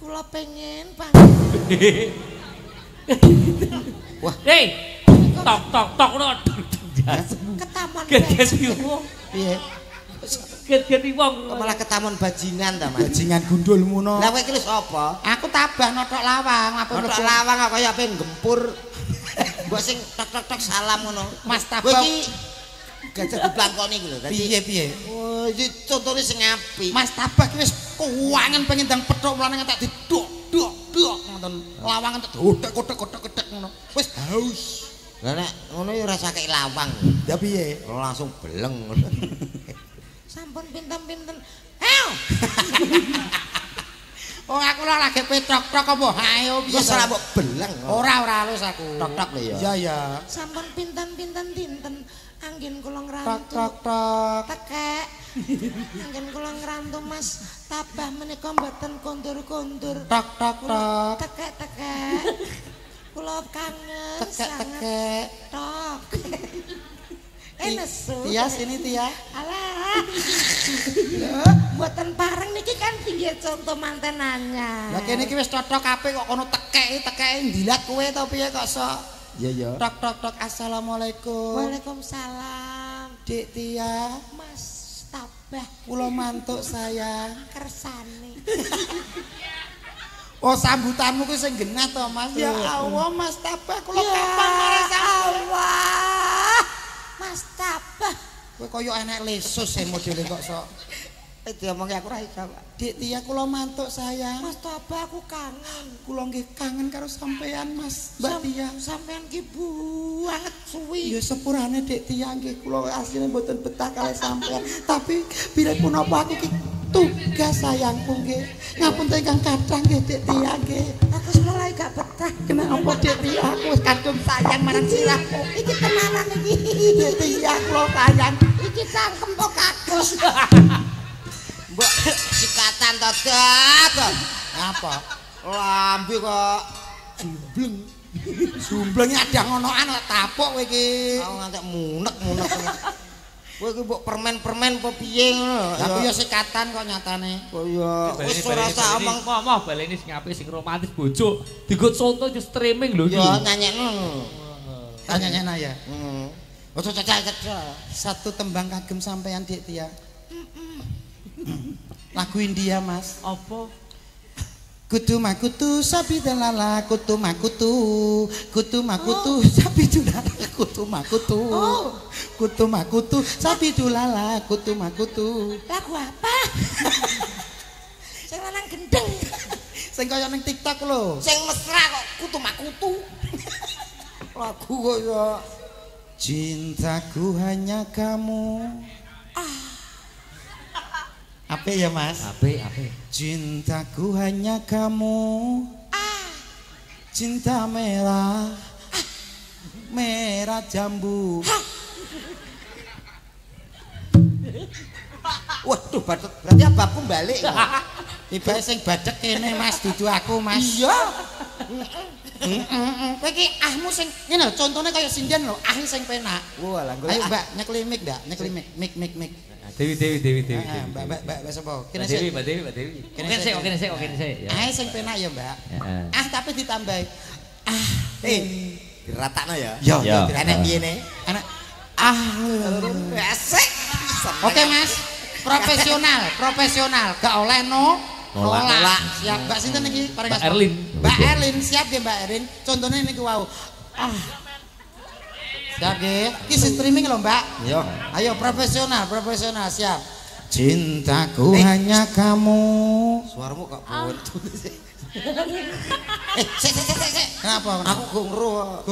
Kula pengen panggih. Wah, hei. Tok ngono. Ketaman Get wong. Piye? Get wong. Malah ketamun bajingan ta, Mas. Bajingan gundulmu no. Lah kowe iki sapa? Aku Tabah notok lawang, apa Notok lawang kok kaya ape gempur. Mbok sing tok salam ngono. Mas Tabah. Kowe iki gajah diplangkoni iki lho. Piye? Oh, iki contone sing apik. Mas Tabah ki wis kuwangen pengen ndang pethuk mulane tak didok ngoten. Lawangan tak kotek ngono. Wis haus. Lah nek ngono ya ora sakek lawang. Ya piye? Langsung beleng. Sampun pinten-pinten. Ayo. Oh aku lagi petrok-trok apa? Ayo piye? Wis ora mbok beleng. Ora halus aku. Tok-tok lho ya. Iya. Sampun pinten-pinten dinten anggen kula ngrantu. Tok. Tekek. Anggen kula ngrantu Mas Tabah menika mboten kondur-kondur. Tok. Tekek. Kula kangen sanget. Tekek. Tok. Nesu. Tia sini Tia. Alah. Mboten pareng niki kan pinggir contoh mantenannya. Lah kene iki wis cocok kabeh kok kono tekeke ndilat kowe to piye kok sok. Iya. Tok. Assalamualaikum. Waalaikumsalam. Dik Tia. Mas Tabah. Tabah. Kula mantuk sayang. Kersane. Oh sambutanmu kuwi sing genah to Mas. Ya Allah Mas Tabah kula kapan marang Allah. Mas Tabah. Kowe kaya enek lesus e modele kok sok. Diomongi aku ra iso. Dik Tia kula mantuk sayang. Mas Tabah aku kangen. Kula nggih kangen karo sampean Mas Mbak Tia. Sampean ki banget suwi. Ya sepurane Dik Tia nggih kula asline mboten betah kalih sampean. Tapi bilih punapa aku ki tugas sayangku nggih. Ngapunten ingkang kadang nggih Dik Tia nggih. Aku mulai gak betah. Kenapa Dik Tia aku wis kagum sayang marang sirahku. Iki tenanan iki. Dik Tia kula sayang. Iki cangkem kok kagus. Mbok sikatan to, Dad. Apa? Lambe kok Jumbleng. Jumbleng adang ngonoan kok tapuk kowe iki. aku ngantek munek-munek. Kowe iki mbok permen-permen apa piye ngono. Tapi ya sikatan kok nyatane. Oh iya, wis ora usah omong Moh baleni sing apik sing romantis bojo. Digut sonto yo streaming lho iki. ya nyanyekno. Tanya-nyana ya. Heeh. Ojo cecak-cecak. Satu tembang kagem sampean Dik Tia. Lagu India Mas. Apa? Kutu makutu sapi delala kutu makutu sapi dulala kutu makutu sapi dulala kutu makutu. Lagu apa? Sing lanang gendeng. Sing kaya ning TikTok lho. Sing mesra kok kutu-makutu. Lagu kok ya. Cintaku hanya kamu. Apa ya Mas? Apik. Cintaku hanya kamu. Cinta merah. Merah jambu. Waduh, berarti ababku balik. Tiba sing badhek kene Mas, dudu aku Mas. Iya. Kowe iki ahmu sing ngene lho, contone kaya sinden lho, ah sing penak. Walah, Ayo Mbak, nyekli mic ndak? Nyekli mic. Dewi. Mbak sapa? Kene Mbak Dewi. Kene sik. Ah sing penak ya, Mbak. Ah tapi ditambahi. Diratakno ya. Yo, Enek piye ne? Anak Asik. Oke Mas, profesional, gak oleh nolak. Siap, Mbak sinten iki? Mbak Erlin. Mbak Erlin, siap nggih Mbak Erlin. Contone niku wau. Siap nggih. Iki streaming lho, Mbak. Yo. Ayo profesional, siap. Cintaku hanya kamu. Suaramu kok buntu sih. Sik. Kenapa? Aku go ngro.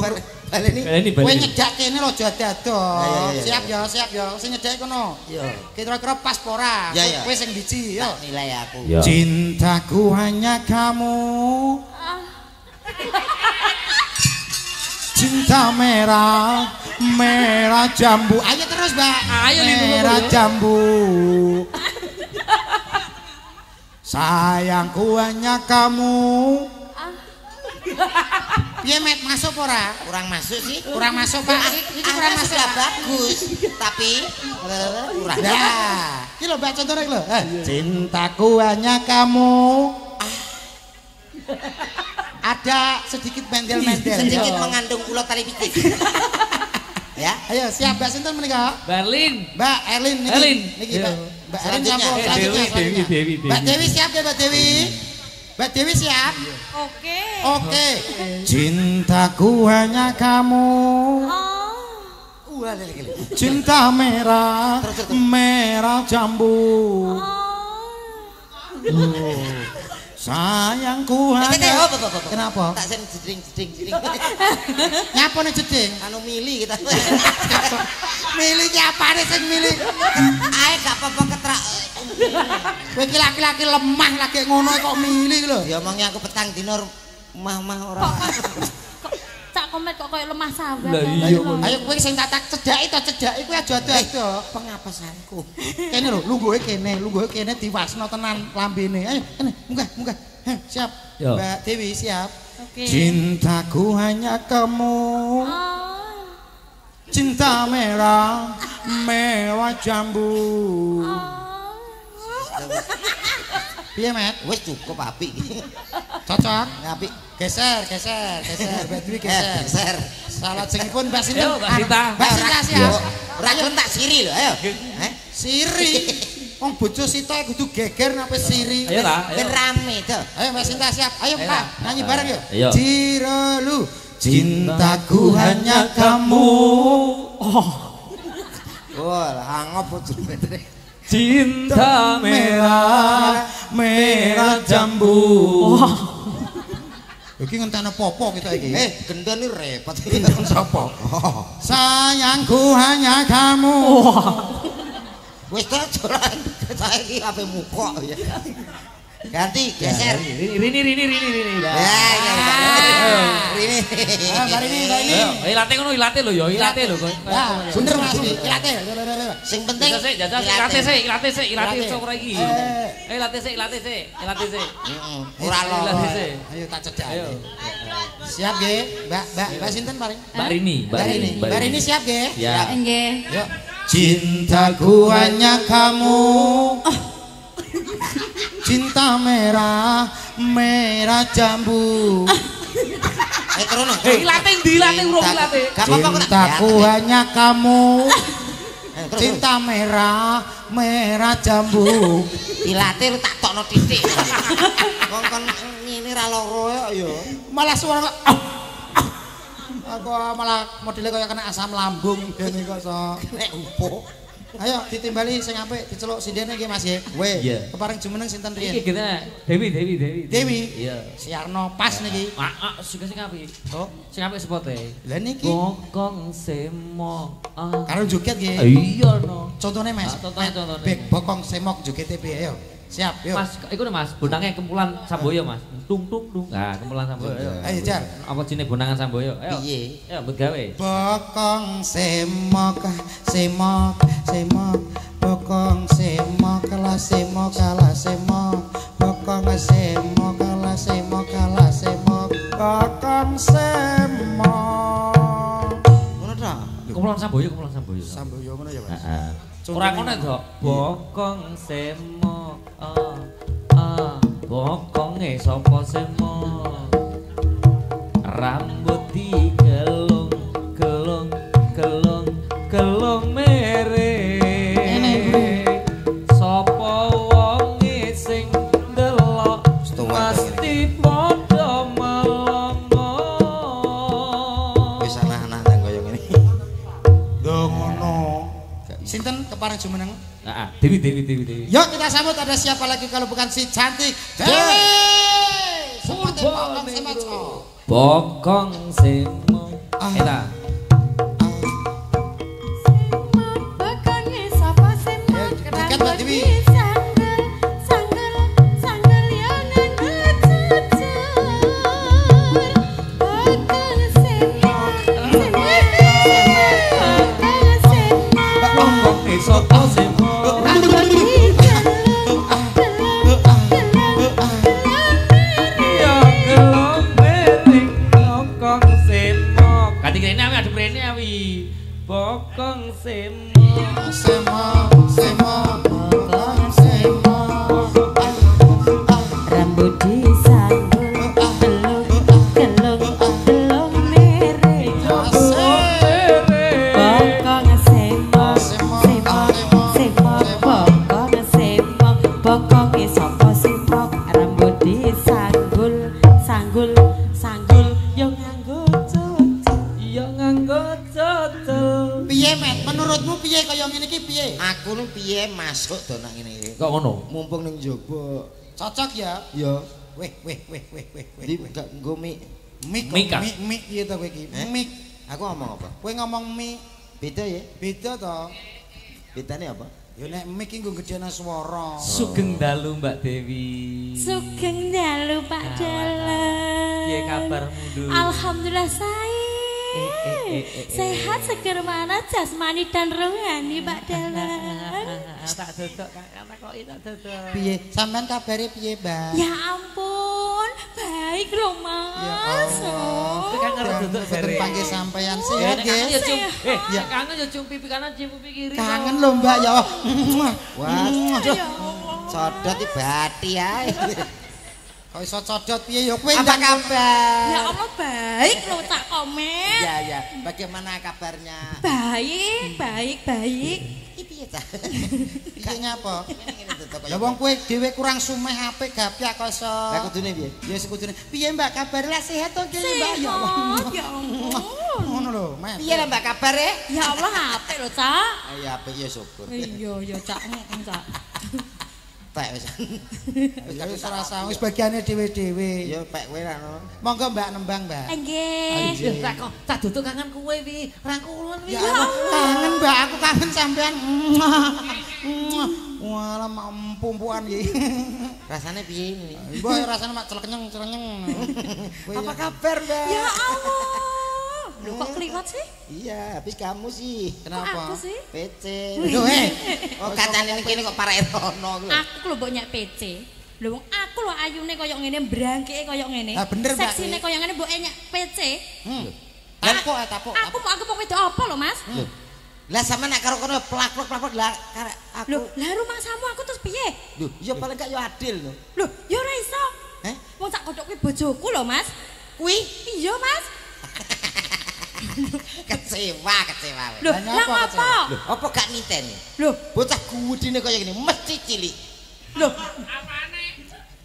Baleni. Kowe nyedak kene lho aja dados. Ya. Siap ya. Sing nyedaki kono. Yo. Kira-kira pas ora? Ya. Kowe sing biji, yo. Nilai aku. Yo. Cintaku hanya kamu. Cinta merah jambu. Ayo terus, Mbak. Ayo, merah jambu. Sayangku hanya kamu. Piye Met, masuk ora? Kurang masuk sih. Kurang masuk, Pak. Iki kurang masuk. Sudah bagus, tapi kurang. Ya. Iki lho Mbak contohnya lho. Cintaku hanya kamu. Ada sedikit mendel-mendel. Sedikit mengandung ulat tali pitik. Ya. Ayo siap Mbak sinten menika? Berlin. Mbak Erlin niki. Mbak Erlin sampun selanjutnya. Dewi. Mbak Dewi siap ya Mbak Dewi? Mbak Dewi siap? Oke. Cintaku hanya kamu. Cinta merah jambu. Sayangku hanya. Kenapa? Tak sen jeding. Nyapa nih jeding? Anu mili kita. Milih ki apane sing milih? Ae gak apa-apa ketrak. Kowe iki laki-laki lemah lagi ngono kok milih lho. Ya omongi aku petang dina mah ora. Cak komet kok koyo lemah sabar. Lah iya. Ayo kowe sing tak cedhaki to cedhaki kowe aja ado-ado. Pengapesanku. Kene lho, lungguhe kene diwasno tenan lambene. Ayo kene, munggah. Siap. Yo. Mbak Dewi siap. Oke. Cintaku hanya kamu. Cinta merah jambu. Piye, Met? Wis cukup apik iki. Cocok? Apik. Geser. Mbak Dewi geser. Salat singipun Mbak Sinten. Ayo, Mbak Sinta. Mbak Sinta siap. Ora gelem tak siri lho, ayo. Siri. Wong bojo sitoke kudu geger napa siri. Ayo ta, Ben rame to. Ayo Mbak Sinta siap. Ayo Pak, nyanyi bareng yuk. Ayo. Jiralu cintaku hanya kamu. Wah, hangop bojone. Cinta merah, merah jambu. Iki ngenteni popo kita iki. Gendone repot. Gendon sapa? Sayangku hanya kamu. Wis ta joran. Saiki ape muka ya. Ganti geser. Rini. Ya. Rini. Mbak Rini. Ayo, ilate ngono ilate lho ya, ilate lho. Bener Mas, ilate. Sing penting ilate iso ora iki. Ilate sik. Ora loro. Ayo tak cedak. Ayo. Siap nggih, Mbak sinten paling? Mbak Rini siap nggih? Ya. Nggih. Yuk. Cintaku hanya kamu. Cinta merah, merah jambu. Trono. Ilate ndi ilate urung ilate. Cintaku hanya kamu. Cinta merah, merah jambu. Ilate tak tokno titik. Kon ngene ra loro ya. Malah suara aku malah modelnya kayak kena asam lambung gini kok so Nek upuk. ayo ditimbali sing apik diceluk sindene iki Mas ya. Weh. Kepareng jumeneng sinten riyen? Iki kita Dewi. Iya. Siarno pas niki. Suka sing apik. Oh, Sing apik sepote. lah niki Bokong semok. karo joget nggih. Iya no. Contone Mas. Contohnya. Bek bokong semok joget piye ayo. Siap, yuk. Mas, iku Mas, bonange Kempulan Samboyo Mas. Tung. Nah, Kempulan Samboyo. Ayo Jar. Apa jenenge bonangan Samboyo? Ayo. Piye? Ayo mbet gawe. Bokong semok, bokong semok, kalah semok, bokong semok, kalah semok, bokong semok. Ngono ta? Kempulan Samboyo. Samboyo ngono ya, Mas. Heeh. Ora ngono to. Bokong semok. Bokonge sapa semok. Rambut digelung mere. Sapa wonge sing ndelok pasti padha melongo. Wis anak-anak nang koyo ngene. Lho ngono. Sinten kepareng jumeneng? Heeh, Dewi. Yuk kita sambut, ada siapa lagi kalau bukan si cantik Dewi. Semuanya bokong semok. Bokong semok. Eta. Bokonge sapa semok. Dekat Mbak Dewi. Sanggel yang Bokonge sapa semok. Bokong semok. Bokong semok. rambut disanggul gelung mere bokong semok bokonge sapa semok rambut disanggul yo nganggo cocok Piye Met? Menurutmu piye kaya ngene iki piye? Aku nu piye masuk to nang ngene iki. Kok ngono? Mumpung ning njaba. Cocok ya? Ya, Weh. di gak nggo mik. Mik piye to kowe iki? Mik. Aku ngomong apa? Kowe ngomong mik Beda ya? beda to. Bedane apa? Ya nek mik iki nggo gedhene swara. Sugeng dalu Mbak Dewi. sugeng dalu Pak Dalan Piye kabarmu Dul? Alhamdulillah sehat seger mana jasmani dan rohani Pak Dalan. Tak dodok kata kok tak dodok. Piye? Sampean kabare piye, Mbak? Ya ampun, baik loh Mas. Kowe kan ngarep dodok Boten jare. panggih sampean sehat Kangen ya nggih. cium. Kangen ya cium pipi kanan cium pipi kiri. Kangen lho, Mbak ya. Waduh. Sodot iki bati ae. Kok iso codot piye ya kowe Apa kabar? Ya Allah baik loh tak komen. Ya. Bagaimana kabarnya? Baik. Iki piye cah. Piye nyapa? Ngene to kok. Ya wong kowe dhewe kurang sumeh apik gapyak koso. Lah kudune piye? Ya sekudune. Piye Mbak kabar lah sehat to kene Mbak ya. Ya ampun. Ngono lho, Mas. Piye lah Mbak kabar e? Ya Allah apik lho, Cak. Ya apik ya syukur. Iya, ya Cak, Cak. Pek wis. Wis rasa wis bagiane dhewe-dhewe. Ya pek kowe ra no. Monggo Mbak nembang, Mbak. Nggih. Lah kok tak duduk kangen kowe wi, rangkulan wi. Ya Allah, kangen Mbak, aku kangen sampean. Walah mampumpuan iki. Rasane piye ini? Mbak rasane mak celkenyeng. Apa kabar, Mbak? Ya Allah. Lho kok kliwat sih? Iya, habis kamu sih. Kok aku sih? PC. Lho Oh, katane kene kok parek rono lho. Aku lho mbok nyek PC. Lho wong aku lho ayune koyo ngene, brangkeke koyo ngene. Ah, bener, Mbak. Seksine koyo ngene mbok nyek PC. Tapuk. Aku pok wedok apa lho, Mas? Lah sama nek karo kono plak-plak lah karek aku. Lho, lah rumahmu aku terus piye? Lho, ya paling gak yo adil lho. Lho, ya ora iso. Wong sak kodhok kuwi bojoku lho, Mas. Kuwi Iya, Mas. kecewa wis. Lho, lah ngapa? Lho, apa gak niteni? Lho, Bocah gudine kaya ngene mesti cilik. lho.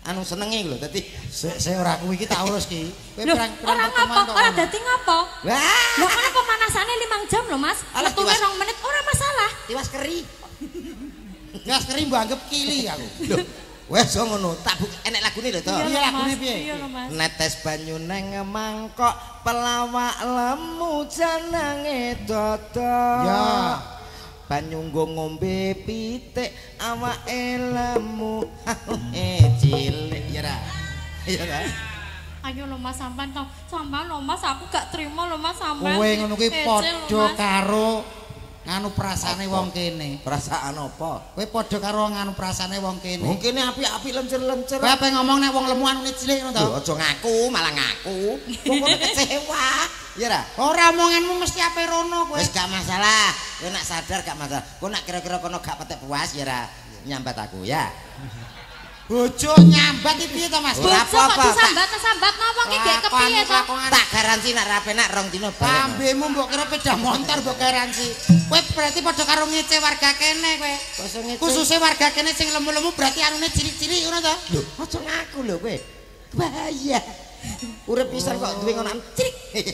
Anu senenge lho dadi Sik ora kuwi iki tak urus ki. Kowe Lho, pirang ora ngapa? Ora dadi ngapa? wah, Lah kan pemanasane 5 jam lho, Mas. Alah, Metune tiwas. 2 menit ora masalah. tiwas keri. Gas keri mbok anggap kili aku. Lho, wes ngono, tak enek lagune lho to. Iya, lagune piye? Iya lho, Mas. Netes banyu neng mangkok pelawak lemu janange dodo. Ya. Banyu nggo ngombe pitik awake lemu cilik ya ra. Iya ra. Ayo lho Mas sampean to. Sampean lho Mas, aku gak trimo lho Mas sampean. Kowe ngono kuwi Ece lho, padha Mas. karo nganu prasane wong kene. Perasaan apa? Kowe padha karo nganu prasane wong kene. Wong kene apik-apik lencer-lencer. Kowe ape ngomong nek wong lemu anune cilik ngono to? Lho aja ngaku, malah ngaku. Wong kecewa. Ya ra. Ora omonganmu mesti ape rono kowe. Wis gak masalah. Kowe nak sadar gak masalah. Kowe nak kira-kira kono gak petek puas ya ra. Nyambat aku ya. Bojo nyambat iki piye to Mas? Bojo kok apa-apa, disambat-sambat napa ki gek kepiye to? Tak garansi nak ra penak rong dino bareng. Lambemu mbok kira peda motor mbok garansi. Kowe berarti padha karo ngece warga kene kowe. Khususnya warga kene sing lemu-lemu berarti anune cilik-cilik ngono to? Lho, aja ngaku lho kowe. Bahaya. Urip pisan kok duwe ngono cilik.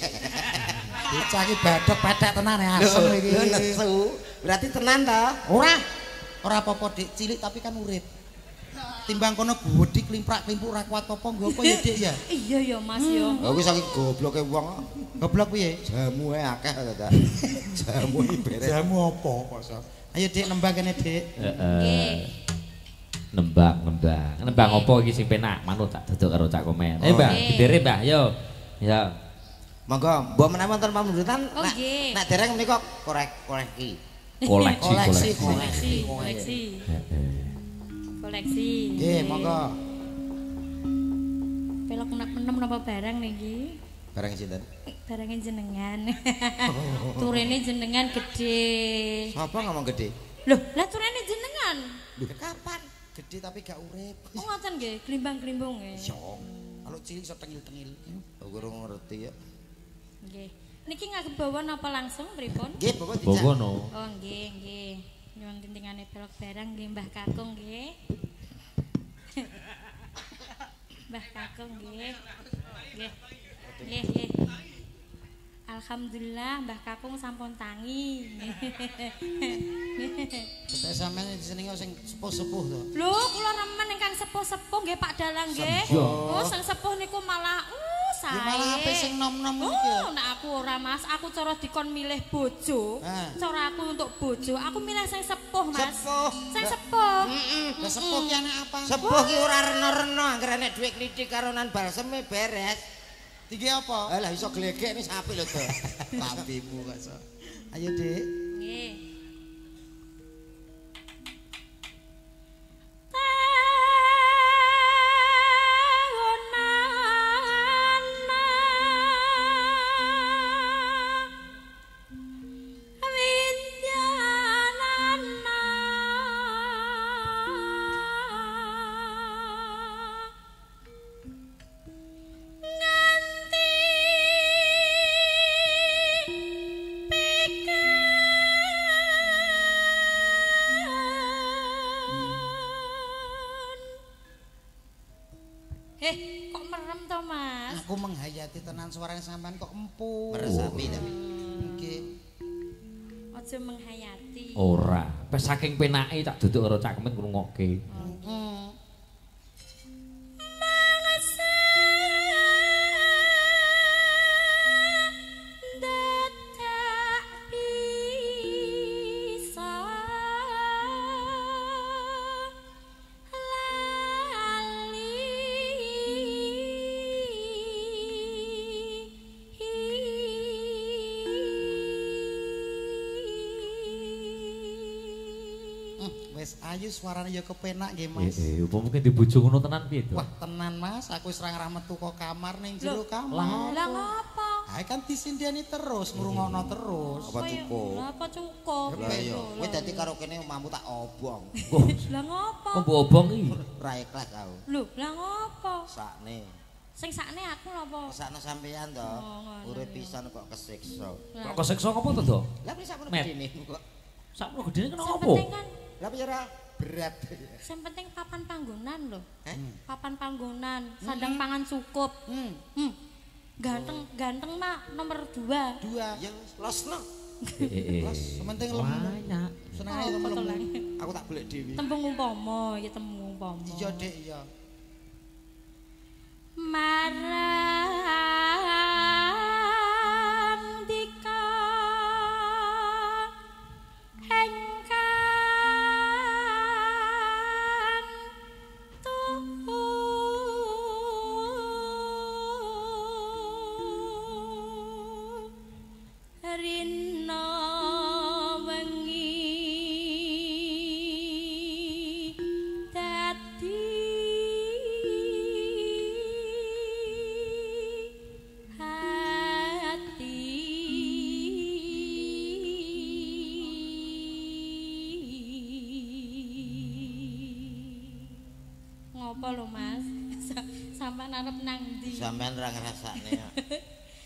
Bocah iki badhek-badhek tenan ya asem iki. Lho nesu. Berarti tenan ta? Ora apa-apa Dik, cilik tapi kan urip. Timbang kono gedhi klimprak-klimpuk ora kuat apa nggo apa ya Dik ya. Iya ya Mas ya. Oh kuwi saking gobloke wong. Goblok piye? Jamuke akeh ta. Jamu iki beres. Jamu apa kok? Ayo Dik nembang kene Dik. Nggih. Nembang apa iki sing penak? Manut tak duduk karo Cak Komen. Mbak, gedere Mbak, yo. Ya. Monggo, mbok menawa wonten pamundutan Oh, nggih. nak dereng menika korek-koreki. Koleksi. Koleksi. Nggih, monggo. Pelok enak-enem napa barang niki? Barang sinten? Barangnya jenengan. Turene jenengan gede. Apa ngomong gede? Loh, lah turene jenengan. Lho, kapan? Gede tapi gak urip. Oh ngoten nggih, klimbang-klimbung nggih. Yo. Kalau cilik iso tengil-tengil. Aku ora ngerti ya. Nggih. Niki ngagem bawon apa langsung pripun? Nggih, Bapak dijak. Bogono. Oh nggih. Nyuwun tintingane pelok barang nggih Mbah Kakung nggih. Mbah Kakung nggih. Nggih. Alhamdulillah Mbah Kakung sampun tangi. Nek sampeyan disenengi sing sepuh-sepuh to. Lho, kula remen ingkang sepuh-sepuh nggih Pak Dalang nggih. Oh, sing sepuh niku malah sae. Ya malah ape sing nom-nom iki. Oh, nek aku ora Mas, aku cara dikon milih bojo. Cara aku untuk bojo, aku milih sing sepuh Mas. Sepuh. Sing sepuh. Lah sepuh ki ana apa? Sepuh ki ora reno-reno anggere nek dhuwit klithik karonan balseme beres. Iki apa? Lah iso glegek wis apik lho to. Lambimu kok iso. Ayo Dik. Nggih. Pikir Kok merem to, Mas? Aku menghayati tenan suarane sampean kok empuk. Meresapi ta. Nggih. Aja menghayati. Ora, wis saking penake tak duduk karo Cak Kemet ngrungokke. Ayu suarane ya kepenak nggih Mas. Apa mungkin dibojo ngono tenan piye to? Wah, tenan Mas, aku wis ra metu kok kamar ning jero kamar. Lah ngopo? Ha kan disindeni terus, ngrungokno terus. Apa cukup? Lah apa cukup? Lah iya, kowe dadi karo kene omahmu tak obong. Lah ngopo? Kok mbok obong iki? Ora ikhlas aku. Lho, lah ngopo? Sakne. Sing sakne aku napa? Sakno sampean to. Urip pisan kok kesiksa. Kok kesiksa apa to, Do? Lah piye sakno Met. gedene kok. Sakno gedene kena Sing apa? penting kan, Lah piye ora berat. sing penting papan panggonan lho. Papan Hmm. panggonan, sandang pangan cukup. Ganteng mah nomor 2. Dua. Ya losno. Sementing lemu. Seneng ae lemu. Aku tak golek dhewe. Tembung umpama, ya tembung umpama. Iya, Dik, iya. Marang dika engkang rina wengi dadi hati ngopo lho Mas sampean arep nang ndi Sampean ra ngrasakne.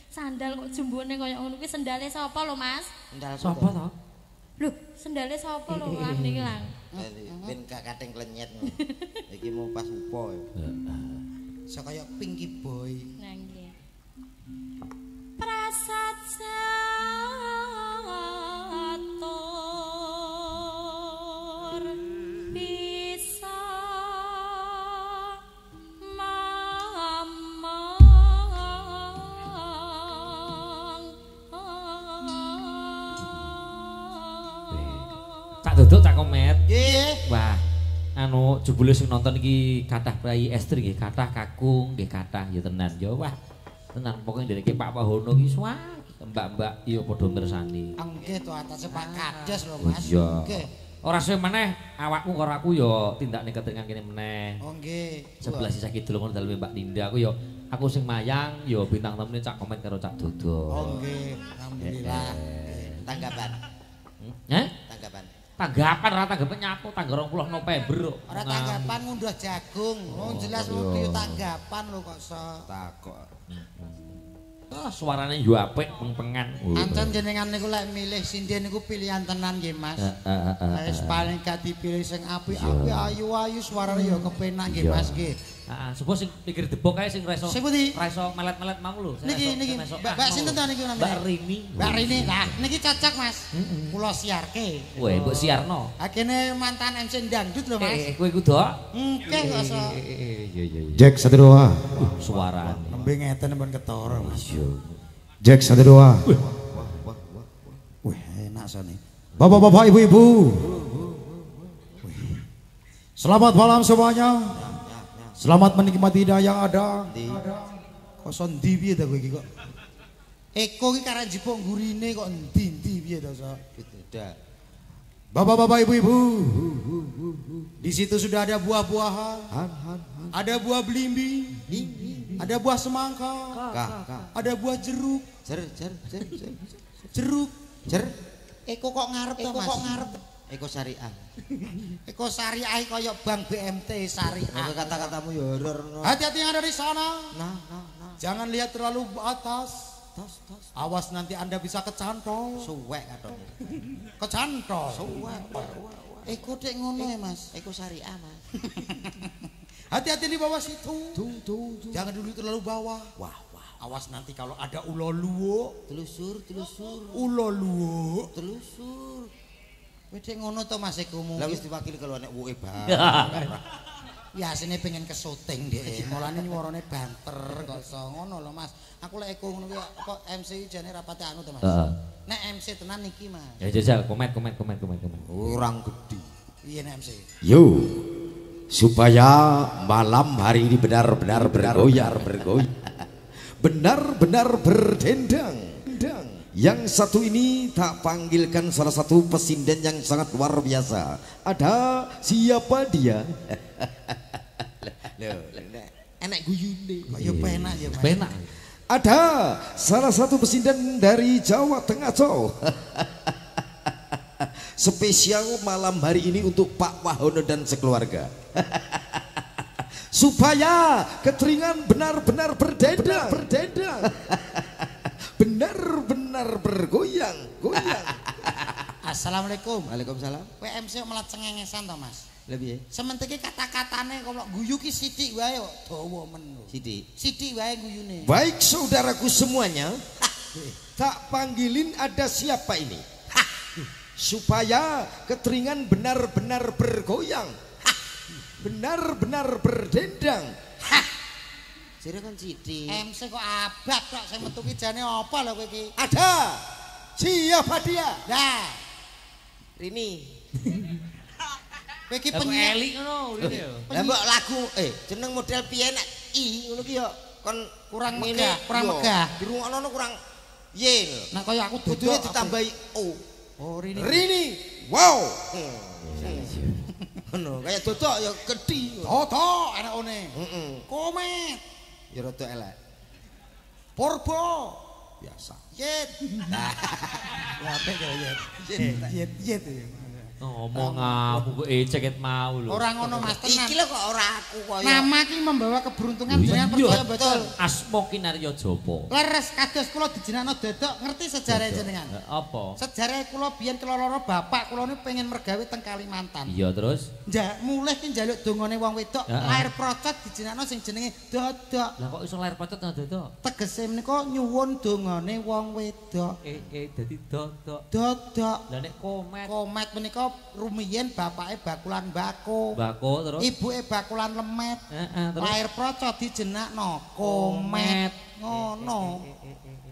sandal kok jumbone kaya ngono kuwi sendale sapa lho Mas Endal Sapa to? lho sendale sapa lho lan iki lang ben gak kating klenyet. Iki mau pas upo. Iso kaya Pinky Boy. nah nggih prasaja atur bisa Cak Duduk, Cak Komet. Nggih. Wah, anu jebule sing nonton iki kathah bayi estri nggih, kathah kakung nggih kathah ya tenan ya. Wah, tenan pokoke ndereke Pak Pahono iki swah, mbak-mbak ya padha mirsani. Nggih to atase Pak Kades lho Mas. Iya. Nggih. Ora suwe meneh awakmu karo aku ya tindakne ketengan kene meneh. Oh nggih. Sebelah sisa kidul ngono daleme Mbak Dinda aku ya aku sing mayang ya bintang tamune Cak Komet karo Cak Duduk. Oh nggih. Alhamdulillah. Tanggapan. Tanggapan ra tanggapan nyapu tanggal 20 November kok. Ora tanggapan ngunduh jagung. Oh jelas kudu tanggapan lho kok so. Takok. Ah suarane yo apik peng-pengan. Ancen jenengan niku lek milih sinden niku pilihan tenan nggih Mas. Wis paling gak dipilih sing apik-apik ayu-ayu suarane yo kepenak nggih Mas nggih. Heeh, supo sing pikir debok kae sing reso. Sing pundi? Reso melet-melet mau lho. Niki Mbak sinten to niku namanya? Mbak Rini. Mbak Rini. Lah niki cocok Mas. Kula siarke. Weh, Mbok Siarno. Ha kene mantan MC dangdut lho Mas. Kowe iku do? Nggih kok so. Iya. Jack 1 2. Suarane. Nembe ngeten men ketara Mas. Jack 1 2. Wih, enak sone. Bapak-bapak, ibu-ibu. Selamat malam semuanya. Selamat menikmati hidangan yang ada. Kok so ndi piye ta kowe iki kok? Eko iki karang jipuk gurine kok endi-endi piye ta so? Beda. Bapak-bapak, ibu-ibu. Di situ sudah ada buah-buahan. Ada buah belimbing. Ada buah semangka. Ada buah jeruk. Jeruk. Eko kok ngarep to Mas? Eko syariah. Eko syariah kaya Bank BMT syariah. Kata-katamu ya horor. Hati-hati yang ada di sana. Nah. Jangan lihat terlalu atas. Awas nanti Anda bisa kecantol. Suwek katone. Kecantol. Suwek. Eko dek ngono ya Mas. Eko syariah, Mas. Hati-hati di bawah situ. Tuh. Jangan dulu terlalu bawah. Wah. Awas nanti kalau ada ulo luwo. Telusur. Ulo luwo. Telusur. Wede ngono to Mas Ekumu. Lah wis diwakili kalau nek wuke bang. Biasane pengen ke syuting dhek. Mulane nyuarane banter kok iso ngono lho Mas. Aku lek Eko ngono kuwi apa MC jane rapate anu to Mas. Nek MC tenan iki Mas. Ya jajal komen. Orang gede. Piye nek MC? Yo, supaya malam hari ini benar-benar bergoyar, benar-benar berdendang. Yang satu ini tak panggilkan salah satu pesinden yang sangat luar biasa. Ada siapa dia? Enak guyune. Kaya penak ya Mas. Penak. Ada salah satu pesinden dari Jawa Tengah, Cow. Spesial malam hari ini untuk Pak Wahono dan sekeluarga. Supaya keteringan benar-benar berdendang. Benar-benar bergoyang. Assalamualaikum. Waalaikumsalam. Kowe MC malah cengengesan to Mas. Lebih ya? Sementiki kata-katane kok guyu ki sithik wae kok dawa men. Sithik wae guyune. Baik saudaraku semuanya, tak panggilin ada siapa ini. Supaya keteringan benar-benar bergoyang. Benar-benar berdendang. Jare kan sithik. MC kok abad kok sing metu ki jane apa lho kowe iki? Ada siapa dia? Lah, Rini. kowe iki penyanyi. Elik ngono rene yo. Lah mbok lagu jeneng model piye nek I ngono ki yo kon Kurang ngene, megah, kurang iya. megah. Dirungokno kurang Y. Nah kaya aku Dudune dodok ditambahi O. Oh, Rini. Wow. Ngono, kaya dodok ya gedhi. Toto enak one. Heeh. Komet. Ya rada elek. Purbo. Biasa. Yet. Ya apik ya Yet. Ngomong aku kok ceket mau lho. Ora ngono Mas tenan. Iki lho kok ora aku koyo. Nama ki membawa keberuntungan jenengan percaya betul. Asma Kinarya Japa. Leres kados kula dijenakno dodok ngerti sejarah jenengan. Apa? Sejarah kula biyen keloro bapak kula niku pengen mergawe teng Kalimantan. Iya terus? Mulih ki njaluk dongane wong wedok, lair procot dijenakno sing jenenge dodok. Lah kok iso lair pocot nang dodok? Tegese menika nyuwun dongane wong wedok. Dadi dodok. Dodok. Lah nek komet. Komet menika rumiyin bapake bakulan mbako. Mbako terus? Ibuke bakulan lemet. Terus? Lair procot dijenakno komet. Ngono.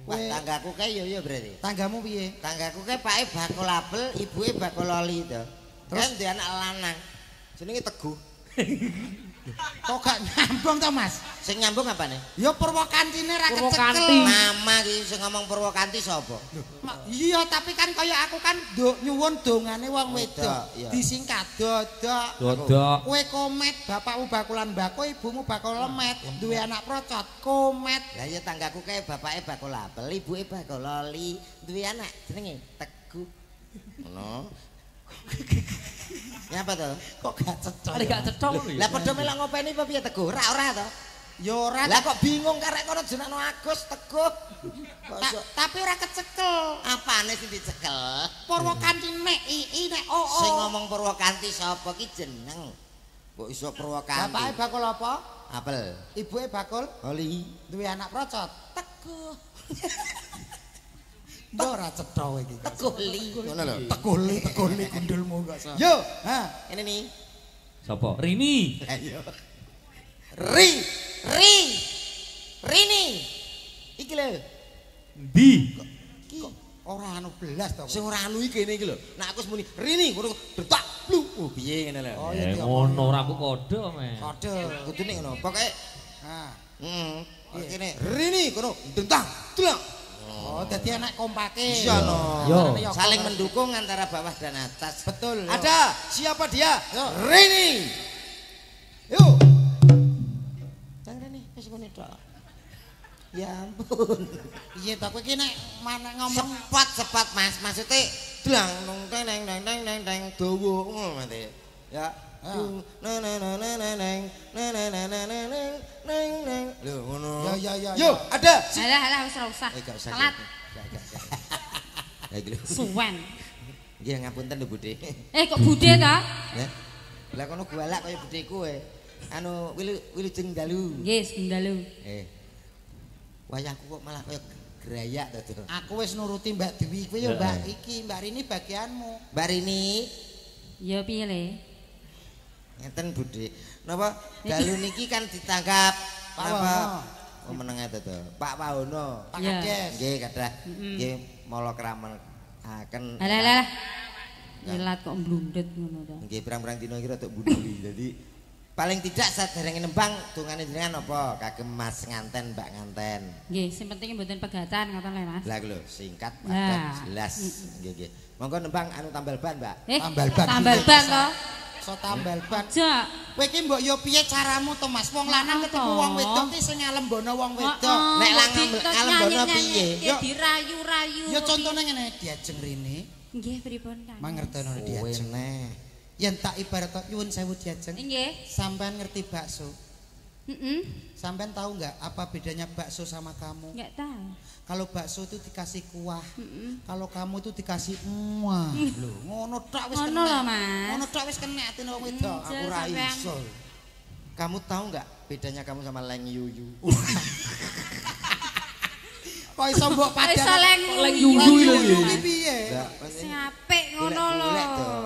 Wah, tanggaku kae yo berarti. Tanggamu piye? Tanggaku kae pake bakul apel, ibuke bakul loli to. Terus duwe anak lanang. Jenenge Teguh. Kok gak nyambung to, Mas? Sing nyambung apane? Ya Purwokantine ra Purwokanti. kecekel. Mama iki sing ngomong Purwokanti sapa? Iya, tapi kan kaya aku kan nyuwun dongane wong wedok. Iya. Disingkat dodok. Dodok. Kowe komet, bapakmu bakulan mbako, ibumu bakul lemet, duwe anak procot, komet. Lah ya tanggaku kae bapake bakul apel, ibuke bakul loli, duwe anak jenenge Teguh. Ngono. Nyapa to? Kok gak cecok? Ada gak cecok lho. Lah padha melok ngopeni apa piye Teguh? Ora to? Ya ora. Lah kok bingung karek kono jenengno Agus Teguh. Tapi ora kecekel. Apane sing dicekel? Purwokanti nek ii nek oo. Sing ngomong Purwokanti sapa ki jeneng? Kok iso Purwokanti? Bapake bakul apa? Apel. Ibuke bakul Oli. duwe anak procot. Teguh. Mbok ora cetha iki. Tekuli. Ngono lho. Tekuli gundulmu kok. Yo, Ha, Ini nih. Sapa? Rini. Ayo. Rini. Iki lho. Ndi? kok ora anu belas to. Sing ora anu iki kene iki lho. Nek aku muni Rini ngono detak blu. Oh piye ngene lho. Oh iya Ngono ora aku padha, men. kode. Kudune ngono. Pokoke Ha. kene Rini ngono dentang. Tulang. Oh, dadi anak kompake. Iya no. Yo. Saling mendukung antara bawah dan atas. Betul. yo. Ada siapa dia? Yo. Rini. Yo. Tang Rini wis ngene tok. Ya ampun. Iya to kowe iki nek mana ngomong Sepat Mas. Maksudnya dlang nong teng teng teng teng teng teng dawa ngono mate. Ya. Lho ngono. ya. Yo, ada. Alah wis ora usah. Gak usah. Telat. Ya iki lho. Suwen. Nggih ngapunten lho Budhe. Kok budhe ta? Ya. Lah kono galak kaya budhe kowe. anu wilujeng dalu. Nggih, dalu. Wayahku kok malah kaya gerayak to. Aku wis nuruti Mbak Dewi kowe ya Mbak iki, Mbak Rini bagianmu. Mbak Rini. Ya piye le? Ngeten Budhe. Napa dalu niki kan ditangkap apa? Oh meneng to. Pak Wahono. Pak Kades. Nggih, kathah. Nggih, mala kramelaken. Alah. Nyelat kok mblundut ngono to. Nggih, pirang-pirang dina iki rada buduli. Dadi paling tidak saderenge nembang dongane jenengan apa? Kagem Mas nganten, Mbak nganten. Nggih, sing penting mboten pegatan ngoten le Mas. Lah lho, singkat padat jelas. Nggih. Monggo nembang anu tambal ban, Mbak. Tambal ban. Tambal ban to. So tambal ban. Ja. Kowe iki mbok yo piye caramu to Mas? Wong lanang ketemu wong wedok ki sing ngalembono wong wedok. Nek ngalembono piye? Yo dirayu-rayu. Yo contone ngene diajeng rene. Nggih, pripun Kang? Mangertono diajeng. Yen tak ibarat nyuwun sewu diajeng. Nggih. Sampean ngerti bakso? Heeh. Sampean tahu nggak apa bedanya bakso sama kamu? Nggak tahu. Kalau bakso itu dikasih kuah, kalau kamu itu dikasih muah. Lho, ngono tok wis kena. Ngono lho, Mas. Ngono tok wis kena atine wong wedok. Aku ra iso. Kamu tahu nggak bedanya kamu sama Leng Yuyu? Kok iso mbok padha? Iso Leng Yuyu iki piye? Sing apik ngono lho.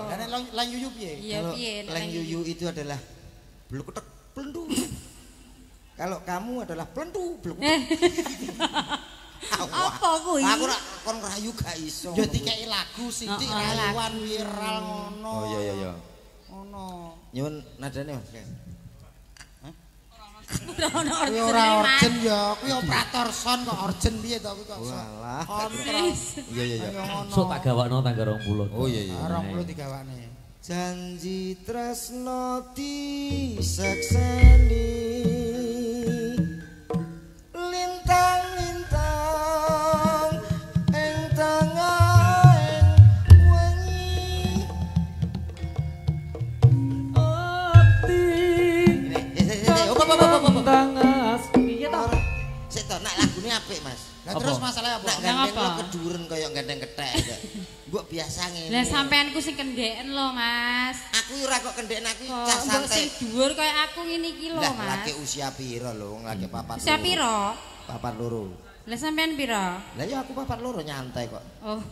Lah Leng Yuyu piye? Iya piye? Leng Yuyu itu adalah bluketek plendu. Kalau kamu adalah plendu bluketek. Apa kuwi? Aku ora kon rayu gak iso. Yo dikeki lagu sithik rayuan viral ngono. Oh iya. Ngono. Nyuwun nadane Mas. Kuwi ora orjen ya, kuwi operator son kok orjen piye to kuwi kok. Walah. Iya. Sok tak gawakno tanggal 20. Oh iya. 20 digawane. Janji tresno disekseni lintang-lintang ing tengahing wengi Tangas piye to? Sik to nek lagune apik Mas. Lah terus masalah apa? Nek gandeng lo keduren kaya gandeng kethek. Mbok biasa ngene. Lah sampean ku sing kendeken lho, Mas. Aku ora kok kendeken aku cah Mbok santai. sing dhuwur kaya aku ngene iki lho, Lah Mas. lagi usia piro lho, lagi papat. Usia piro? Papat loro. Lah sampean piro? Lah ya aku papat loro nyantai kok. Oh.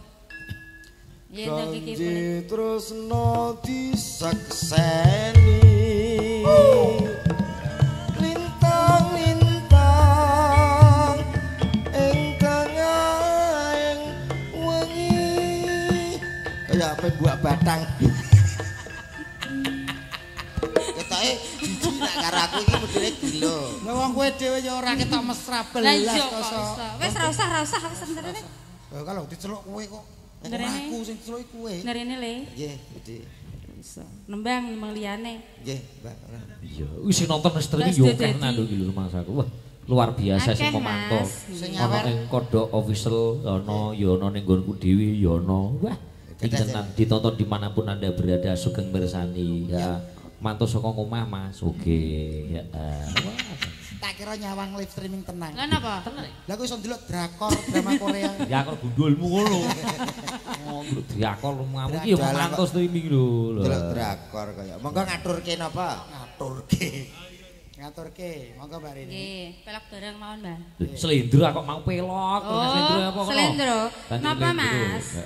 Yen tak iki Janji tresno disekseni lintang-lintang ing tengahing wengi kaya apa buak batang. Ketoke jiji nak karo aku iki modele gila. Lah wong kowe dhewe ya ora ketok mesra Lah belas iya kok. kok. Wis ra usah sebenarnya. Kalau diceluk kowe kok. Nerene. Aku sing diceluk kowe. Nerene le. Nggih, Budi. Iso. Nembang memang liyane. Nggih, Mbak. Iya, wis sing nonton streaming yo karena lho iki lho Mas aku. Wah, luar biasa sing pemantau. Ono ing Kodok official, ono ya ono ning nggonku dhewe ya ono. Wah, iki tenan ditonton dimanapun Anda berada sugeng mirsani. Ya, mantu saka omah Mas. Oke, ya. Wah. Tak kira nyawang live streaming tenang. Lah napa? Lah kowe iso ndelok drakor drama Korea. Ya kok gundulmu ngono. Oh, drakor ngamuk iki yo mantu streaming lho. Delok drakor kaya. Monggo ngaturke napa? Ngaturke. Monggo Mbak Rini. Nggih, pelok bareng mawon, Mbak. Slendro kok mau pelok, slendro apa ngono? Slendro. Napa, Mas?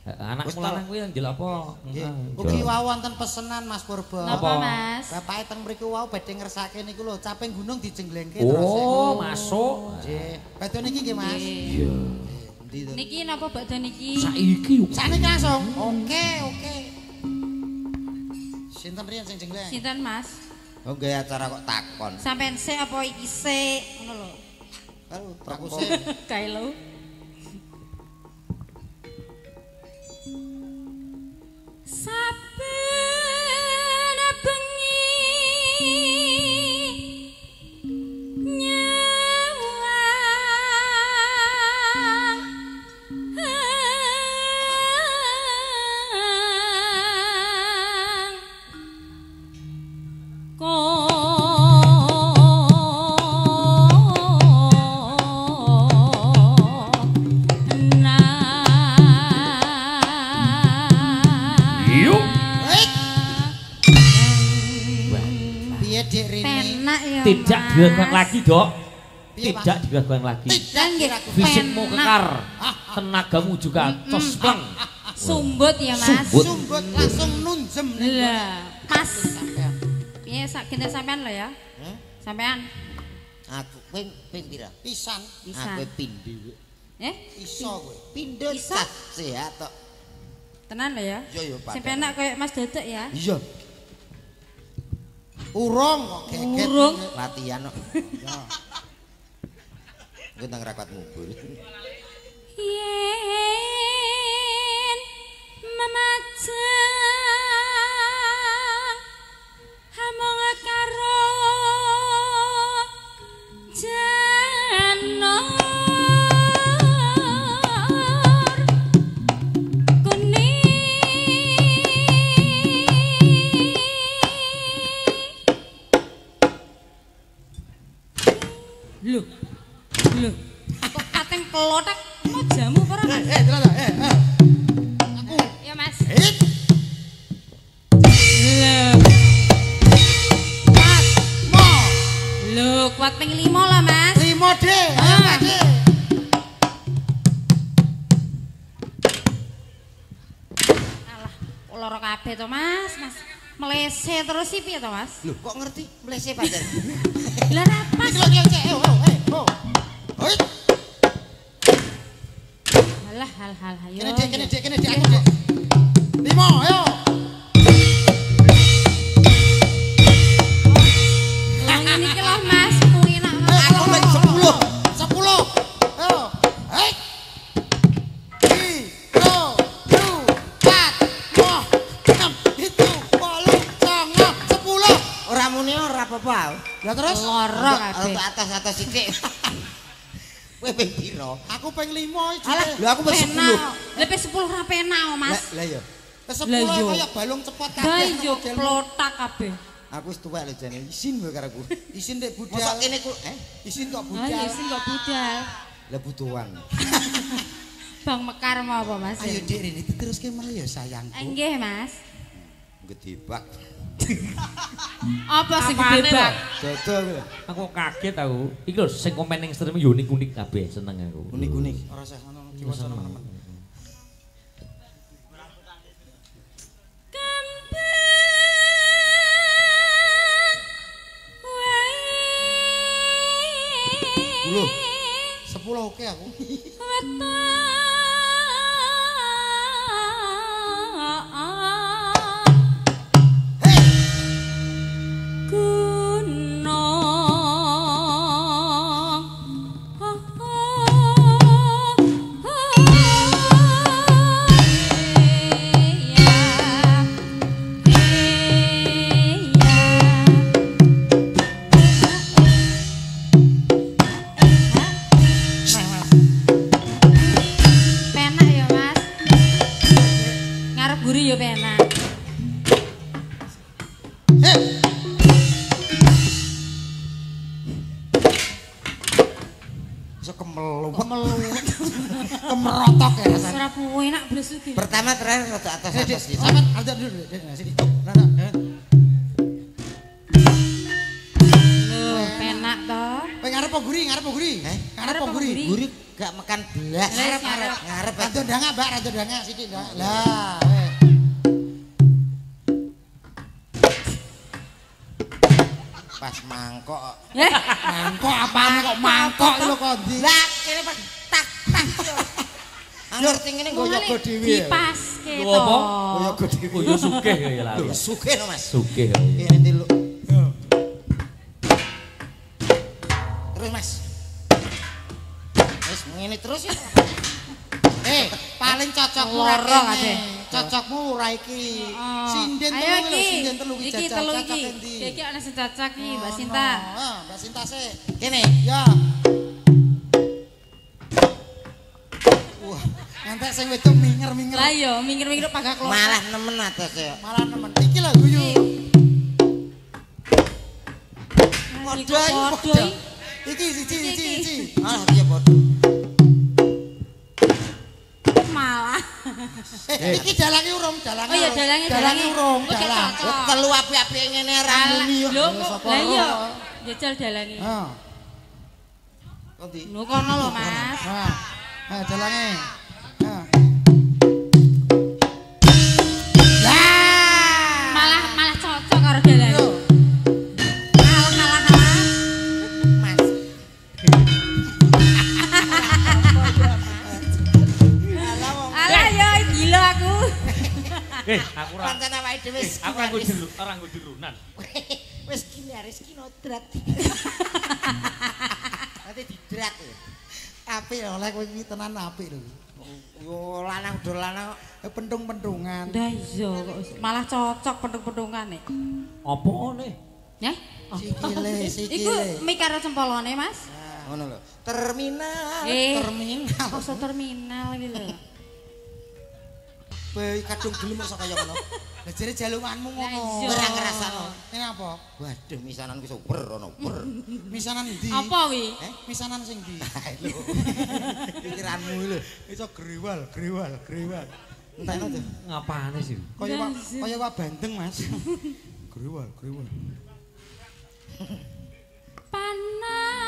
Anakmu lanang kuwi ndelok apa? Ugi wau wonten pesenan Mas Purba. Napa, Mas? Bapake teng mriku wau badhe ngersake niku lho, caping gunung dijenglengke Oh, masuk. Nggih. Badhe niki nggih Mas. Iya. Niki napa bakdo niki? Saiki. Sakniki langsung. Oke. Sinten riyen sing jengleng? Sinten, Mas? Oh, gaya acara kok takon. Sampeyan sik apa iki sik? Ngono lho. Kalau Aku takon. sih. Kae lho. Saben bengi Yuk. Tidak dilakukan lagi, Dok. Tidak dilakukan lagi. Fisikmu kekar, tenagamu juga cospleng. Sumbut ya, Mas. Sumbut langsung nunjem. Lah, Mas. Piye sak gene sampean lho ya? Sampean. Aku ping pira? Pisan. Aku pindho. Iso kowe. Pindho sak sehat tok. Tenan lho ya? Iya ya, Pak. Sampeyan nak koyo Mas Dodok ya? Iya. Urung kok geget. Urung. Latihan kok. Gue nang rapat ngubul. Yen mamaja hamong karo janor kuning. Lho, kok kateng kelotak mau jamu apa ora? Aku. Ya, Mas. Lho, kuat ping 5 lah, Mas. 5 deh. Ayo, Pak. Alah, loro kabeh to, Mas. Mas. Melese terus sih piye to, Mas? Lho, kok ngerti mlese pancen? Lah rapas. Iki lho cek. Hoi. Alah, hal-hal ayo. Kene dek aku dek. 5, ayo. Lah ngene iki lho, Mas. Kuwi enak. Aku lagi 10. Ayo. Hei. 3, 2, 4, 5, 6, 7, 8, 9, 10. Ora muni ora apa-apa. Lah terus Loro kabeh. Untuk atas sithik. Kowe ping pira? aku ping 5 iki. Alah, lho aku wis 10. Lah ping 10 ra penak, Mas. Lah ya. Wis 10 kaya balung cepot kabeh. Lah yo plotak kabeh. Aku wis tuwek lho jane. Isin kowe karo aku. Isin dek budal. Mosok kene ku Isin kok Ah, budal. ya sing kok budal. lah butuhan. Bang Mekar mau apa, Mas? Ayo Dik rene diteruske malah ya sayangku. Nggih, Mas. Gedebak. Apa sing gede, Bang? Dodol. Aku kaget aku. Iki lho sing komen ning stream yo unik-unik kabeh seneng aku. Unik-unik. Ora usah ngono diwaca teman-teman. Lho, 10 oke aku. Penak ya, Mas. Ngarep guri ya penak. Iso kemerotok ya rasane. Ora enak blas iki. Pertama terakhir rada atas-atas Dik, gitu. sampean ada dulu Dik. Nah, sini. Nah. Lho, penak to. Pengen ngarep apa guri? Ngarep apa guri? Ngarep apa guri? Guri gak makan belas. Ngarep. Ngarep. Rada ndanga, Mbak, rada ndanga sithik, Mbak. Lah, Pas mangkok. mangkok apane kok mangkok lho kok ndi? Lah kene pas tak. Ngerti ngene goyok dhewe. Kipas Lho apa? Goyok dhewe. Oh yo sugih ya lah. Lho, sugih no, Mas. Sugih. Kene ndi lho. Terus, Mas. Wis ngene terus ya. Paling cocokmu Loro ora kabeh. kene. Cocokmu ora iki. Sinden Ayo telu lho, iki. sinden telu iki Iki jajal telu cocok iki. endi? Iki ana sing cocok iki, Mbak Sinta. Mbak Sinta sih. Kene. Ya. Wah, ngantek sing wedok minger-minger. Lah yo minggir-minggir pagak lo. Malah nemen atas ya. Malah nemen. Iki lho guyu. Padha Iki siji. Ah, iya padha. Malah. Iki dalange urung, dalange. Oh iya dalange urung, Oke, dalang. cocok. Telu api-api ngene ra muni yo. Lho kok lah iya. Jajal dalange. Heeh. Kondi? Nu kono lho, Mas. Nah, dalange. Malah cocok karo dalange. Kalah. Mas. Alah yo gila aku. Aku ora. Pancen awake dhewe wis. Aku ora nggo dirunan. Wis kini Rizky nodrat. Nanti didrat ya. Apik oleh kowe iki tenan apik lho. Yo lanang do lanang pentung-pentungan. Lah iya kok malah cocok pentung-pentungan nek. Apa ne? Nggih? Sikile. Iku mik karo cempolone, Mas. ngono lho. Terminal. Terminal. Poso terminal iki lho. Bae kadung gelem kok kaya ngono. Lah jare jalukanmu ngono. Ora ngrasakno. Ning apa? Waduh misanan ku super ono ber. Misanan ndi? Apa kuwi? Misanan sing ndi? Lho. Pikiranmu lho. Iso grewal. Enteno to. Ngapane sih? Kaya wa bandeng, Mas. Grewal. Panas.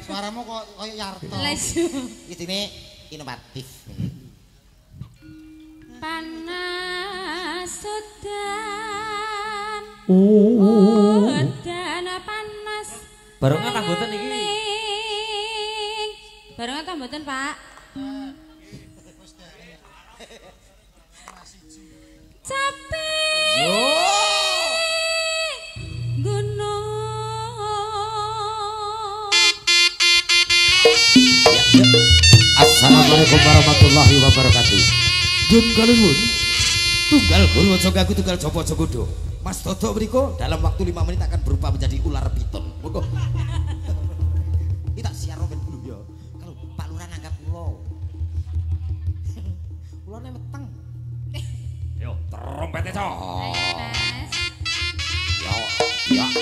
Suaramu kok kaya Yarto. Intine inovatif. Panas sedan. Dan panas. Barengan ta mboten iki? Barengan ta mboten, Pak? Capek. Gunung. Assalamualaikum warahmatullahi wabarakatuh. Dun kalihun. Tunggal Gulwojo Gagu tunggal Jopo Jogodo. Mas Toto mriko dalam waktu 5 menit akan berubah menjadi ular piton. Monggo. Iki tak siar ben dulu ya. Kalau Pak Lurah nanggap kula. Kulane meteng. Yo, trompete cok. Mas. Ya.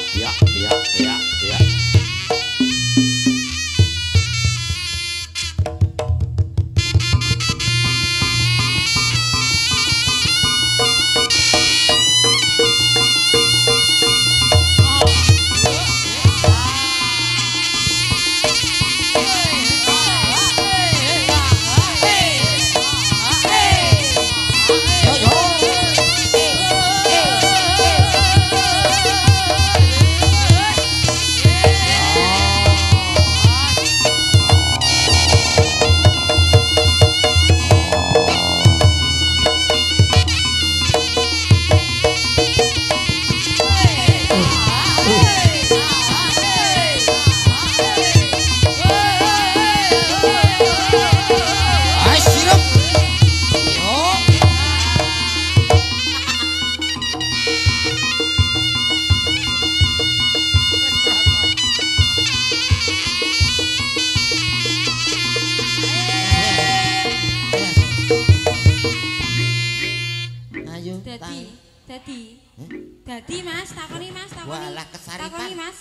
Dadi Mas, takoni Mas, takoni. Walah kesaripan. Takoni Mas.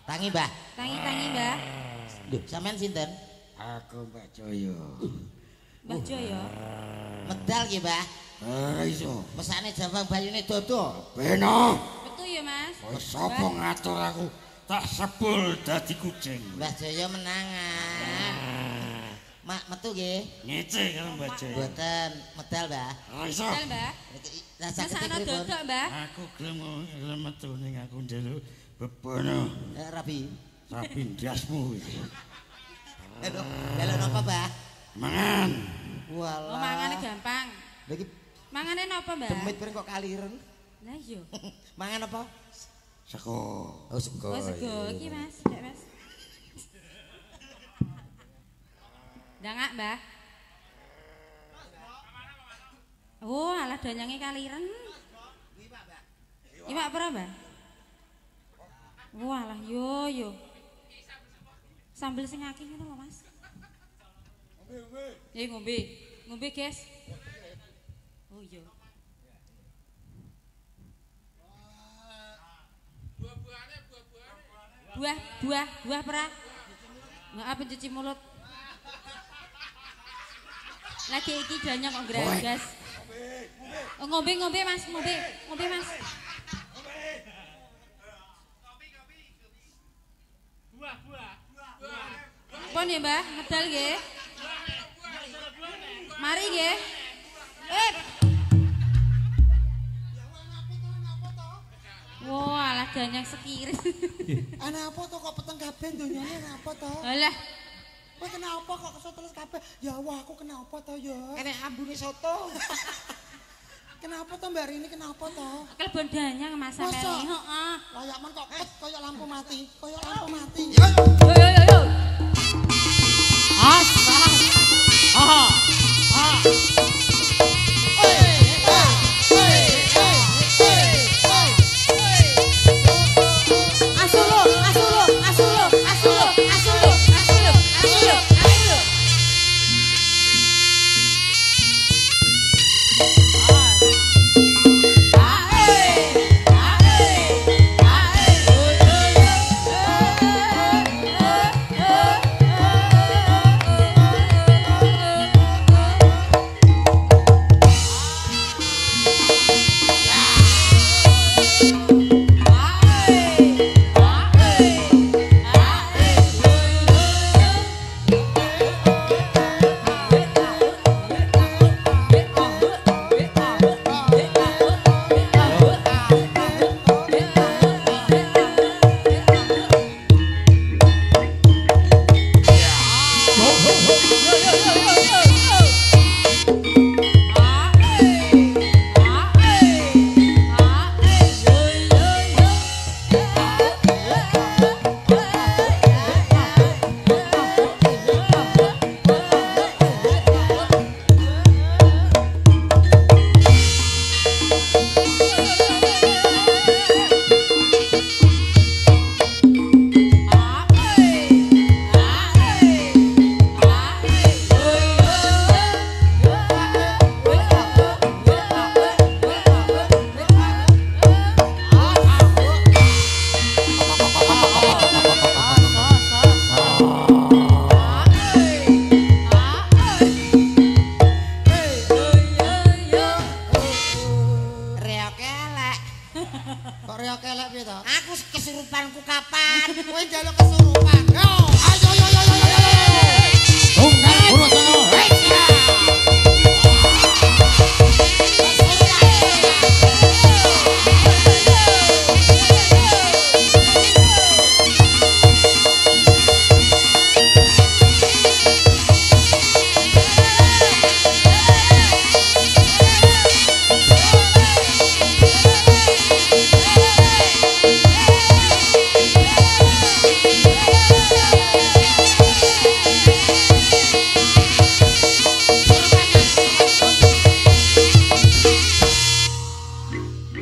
Tangi, Mbah. Tangi-tangi, Mbah. Lho, sampean sinten? Aku Mbak Joyo. Mbah Joyo. Medal nggih, Mbah. Iso. Mesane Jambang bayune dodo. Beno. Betul ya, Mas? Sapa ngatur aku tak sebul dadi kucing. Mbah Jaya menangan. Mak metu nggih. Ngece karo Mbak Joyo. Mboten medal, Mbah. Iso. Betul, Mbah. Lah saged Masakno pripun? dodok, Mbah. Aku gelem metu ning aku njaluk bebono. Rabi. Rabi ndasmu. Aduh, lha napa, Mbah? Mangan. Walah. Oh, mangane gampang. Lha iki Mangane napa, Mbah? demit bareng kok kaliren. Lah iya. Mangan apa? Seko. Oh, sego. Oh, sego iki, Mas. Dek, Mas. Dangak, Mbah. Oh, alah danyange kaliren. Iwak pera, Mbak? Walah, yo. Sambel sing akeh ngono lho, Mas. Ngombe. Ngombe, guys. Oh iya. Buah pera. Enggak apa cuci mulut. Lagi iki banyak kok gragas. Ngombe Mas, ngombe Mas. Buah. Pon ya, Mbah, medal nggih. Mari nggih. Wah, alah ganyang sekiris. Ana apa to kok peteng kabeh donyane ana apa to? Alah. Kowe kenapa kok kesoteles kabeh? Ya Allah, aku kenapa to ya? Kene ambune soto. Kenapa to Mbak Rini kenapa to? Kelebon danyang Mas sampeyan. Heeh. Layak men kok kaya lampu mati, kaya lampu mati. Yo.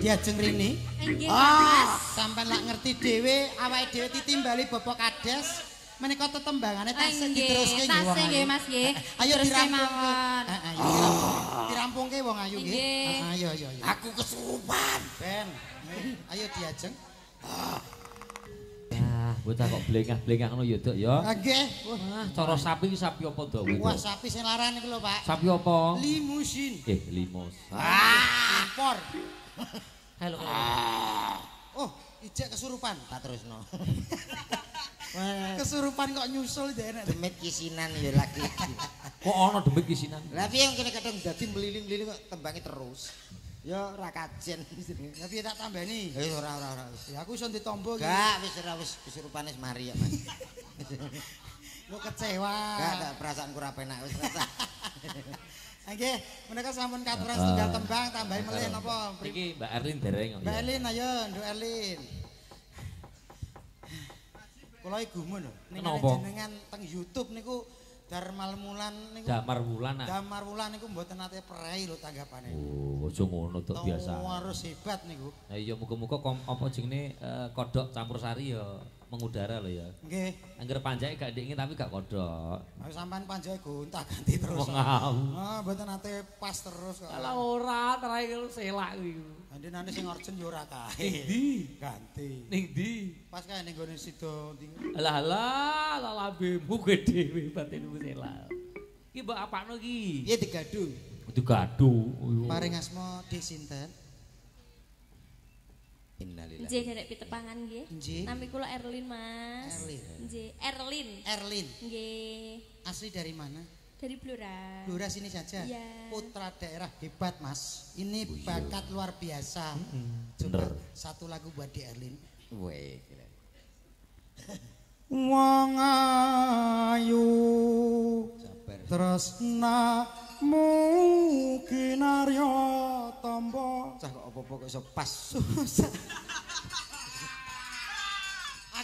Diajeng Rini. Sampeyan lak ngerti dhewe awake dhewe ditimbali Bapak Kades menika tetembangane tasih diteruske nggih. Tasih nggih Mas nggih. Ayo dirampungke. Dirampungke wong ayu nggih. Ayo. Aku kesurupan. Ben. Ayo diajeng. Bocah kok blengah-blengah ngono ya, Dok ya. Nggih. Wah, cara sapi iki sapi apa, Dok? Wah, sapi sing laran iki lho, Pak. Sapi apa? Limusin. Limos. Impor. Halo. Oh, ijek kesurupan. Tak terusno. Kesurupan kok nyusul dene. Demit kisinan ya lagi. Kok ana demit kisinan? Lah piye kene kadang dadi meliling-meliling kok tembange terus. Ya ora kajen. Lah piye tak tambani? Ora. Ya aku iso ditombo iki. Gak wis kesurupane wis mari ya, Mas. Lu kecewa. Gak perasaanku ora penak wis rasa. Nggih, menika sampun katuran setunggal tembang tambahi melih napa? Iki Mbak Erlin dereng kok. Mbak Erlin ayo, Nduk Erlin. Kula iki gumun lho. Ning jenengan teng YouTube niku Darmal Wulan niku. Damar Wulan. Damar Wulan niku mboten nate prei lho tanggapane. Oh, aja ngono to biasa. Harus hebat niku. Lah iya muga-muga apa jenenge kodhok campur sari ya mengudara lho ya. Nggih. Angger panjake gak dingin tapi gak kodhok. Ayo sampean panjake gonta-ganti terus. Mboten nate pas terus kok. Lah ora terakhir selak kuwi. Nanti sing orjen yo ora kae. Ndi? Ganti. Ning ndi? Pas kae ning gone sida. Lah lambemu kowe dhewe batinmu selak. Iki mbok apakno iki? Piye digadu? Digadu. Paring asma Dik sinten? Innalillahi. Nggih derek pitepangan nggih. Nggih. Nami kula Erlin, Mas. Erlin. Nggih, Erlin. Erlin. Nggih. Asli dari mana? Dari Blora. Blora sini saja. Iya. Putra daerah hebat, Mas. Ini bakat luar biasa. Bener. Coba satu lagu buat Dik Erlin. Weh. Wong ayu Sabar. tresnamu kinarya tamba. Cah kok apa-apa kok iso pas.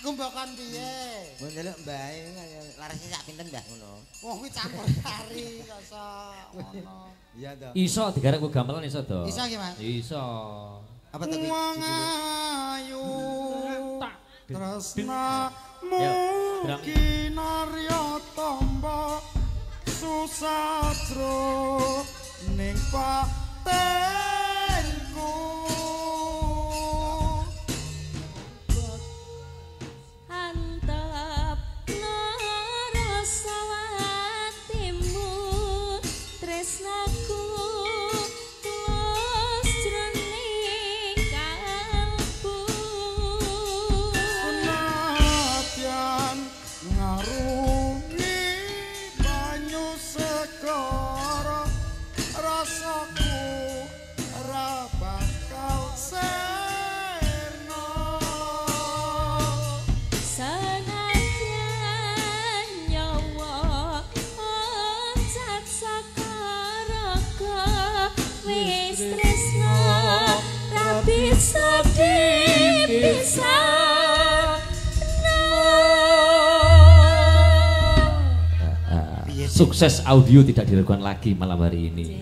Aku mbokon piye? Mun delok mbae larasnya sak pinten Mbah ngono. Wong kuwi campur sari rasa ngono. Iya to. Iso digarek ku gamelan iso to. Iso ki, Mas? Iso. Apa to kuwi? Wong ayu tresnamu Drum. kinarya tamba susatro ning patenku. Antep narasawatimu tresnaku tulus jroning kalbu. Senadyan ngarungi banyu segara rasaku ora bakal serna. Senadyan nyawa oncat sakaraga wis tresna ra bisa dipisah. Sukses audio tidak diragukan lagi malam hari ini.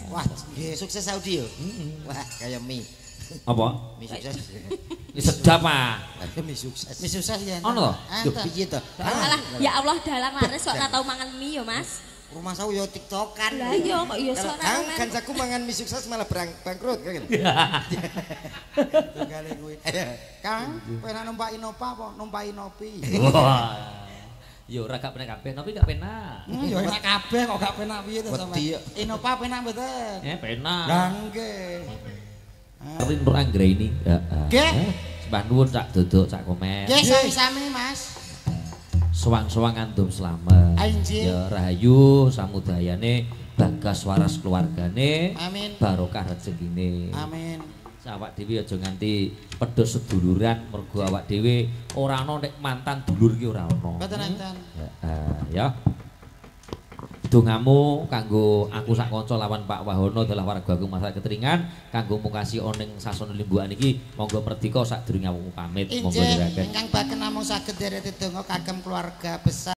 Wah, nggih sukses audio. Wah, kaya mie. Apa? Mie sukses. Ini sedap ah. Mie sukses. Wis susah ya. Ono to? Duh, piye to? Alah, ya Allah dalang laris kok ora tau mangan mie yo, Mas. Rumah saya yo tiktokan. Lah iya kok iya Kalau ora Kang kancaku mangan mie sukses malah bangkrut kan. Tunggale kuwi. Kang, kowe nek numpak Innova apa numpaki Nopi? Wah. Yo ora gak penak kabeh, tapi gak penak. Ya enak kabeh kok gak penak piye to sampean? Wedi. Innova penak mboten? Penak. Lah nggih. Tapi menurut Anggra ini, Nggih. Sembah nuwun sak duduk sak komen. Nggih sami-sami Mas. Suwang-suwang antum selamat. Anjing. Ya rahayu samudayane bagas waras keluargane. Amin. Barokah rezekine. Amin. Awak dhewe aja nganti pedhos seduluran mergo awak dhewe ora ana nek mantan dulur ki ora ana. Mboten enten. Ya. Dongamu kanggo aku sak kanca lawan Pak Wahono adalah warga Agung Masyarakat Keteringan kanggo mungkasi oning sasana limbukan iki monggo merdeka sadurunge awakmu pamit monggo Injih, dherekaken. ingkang baken namung saged derete donga kagem keluarga besar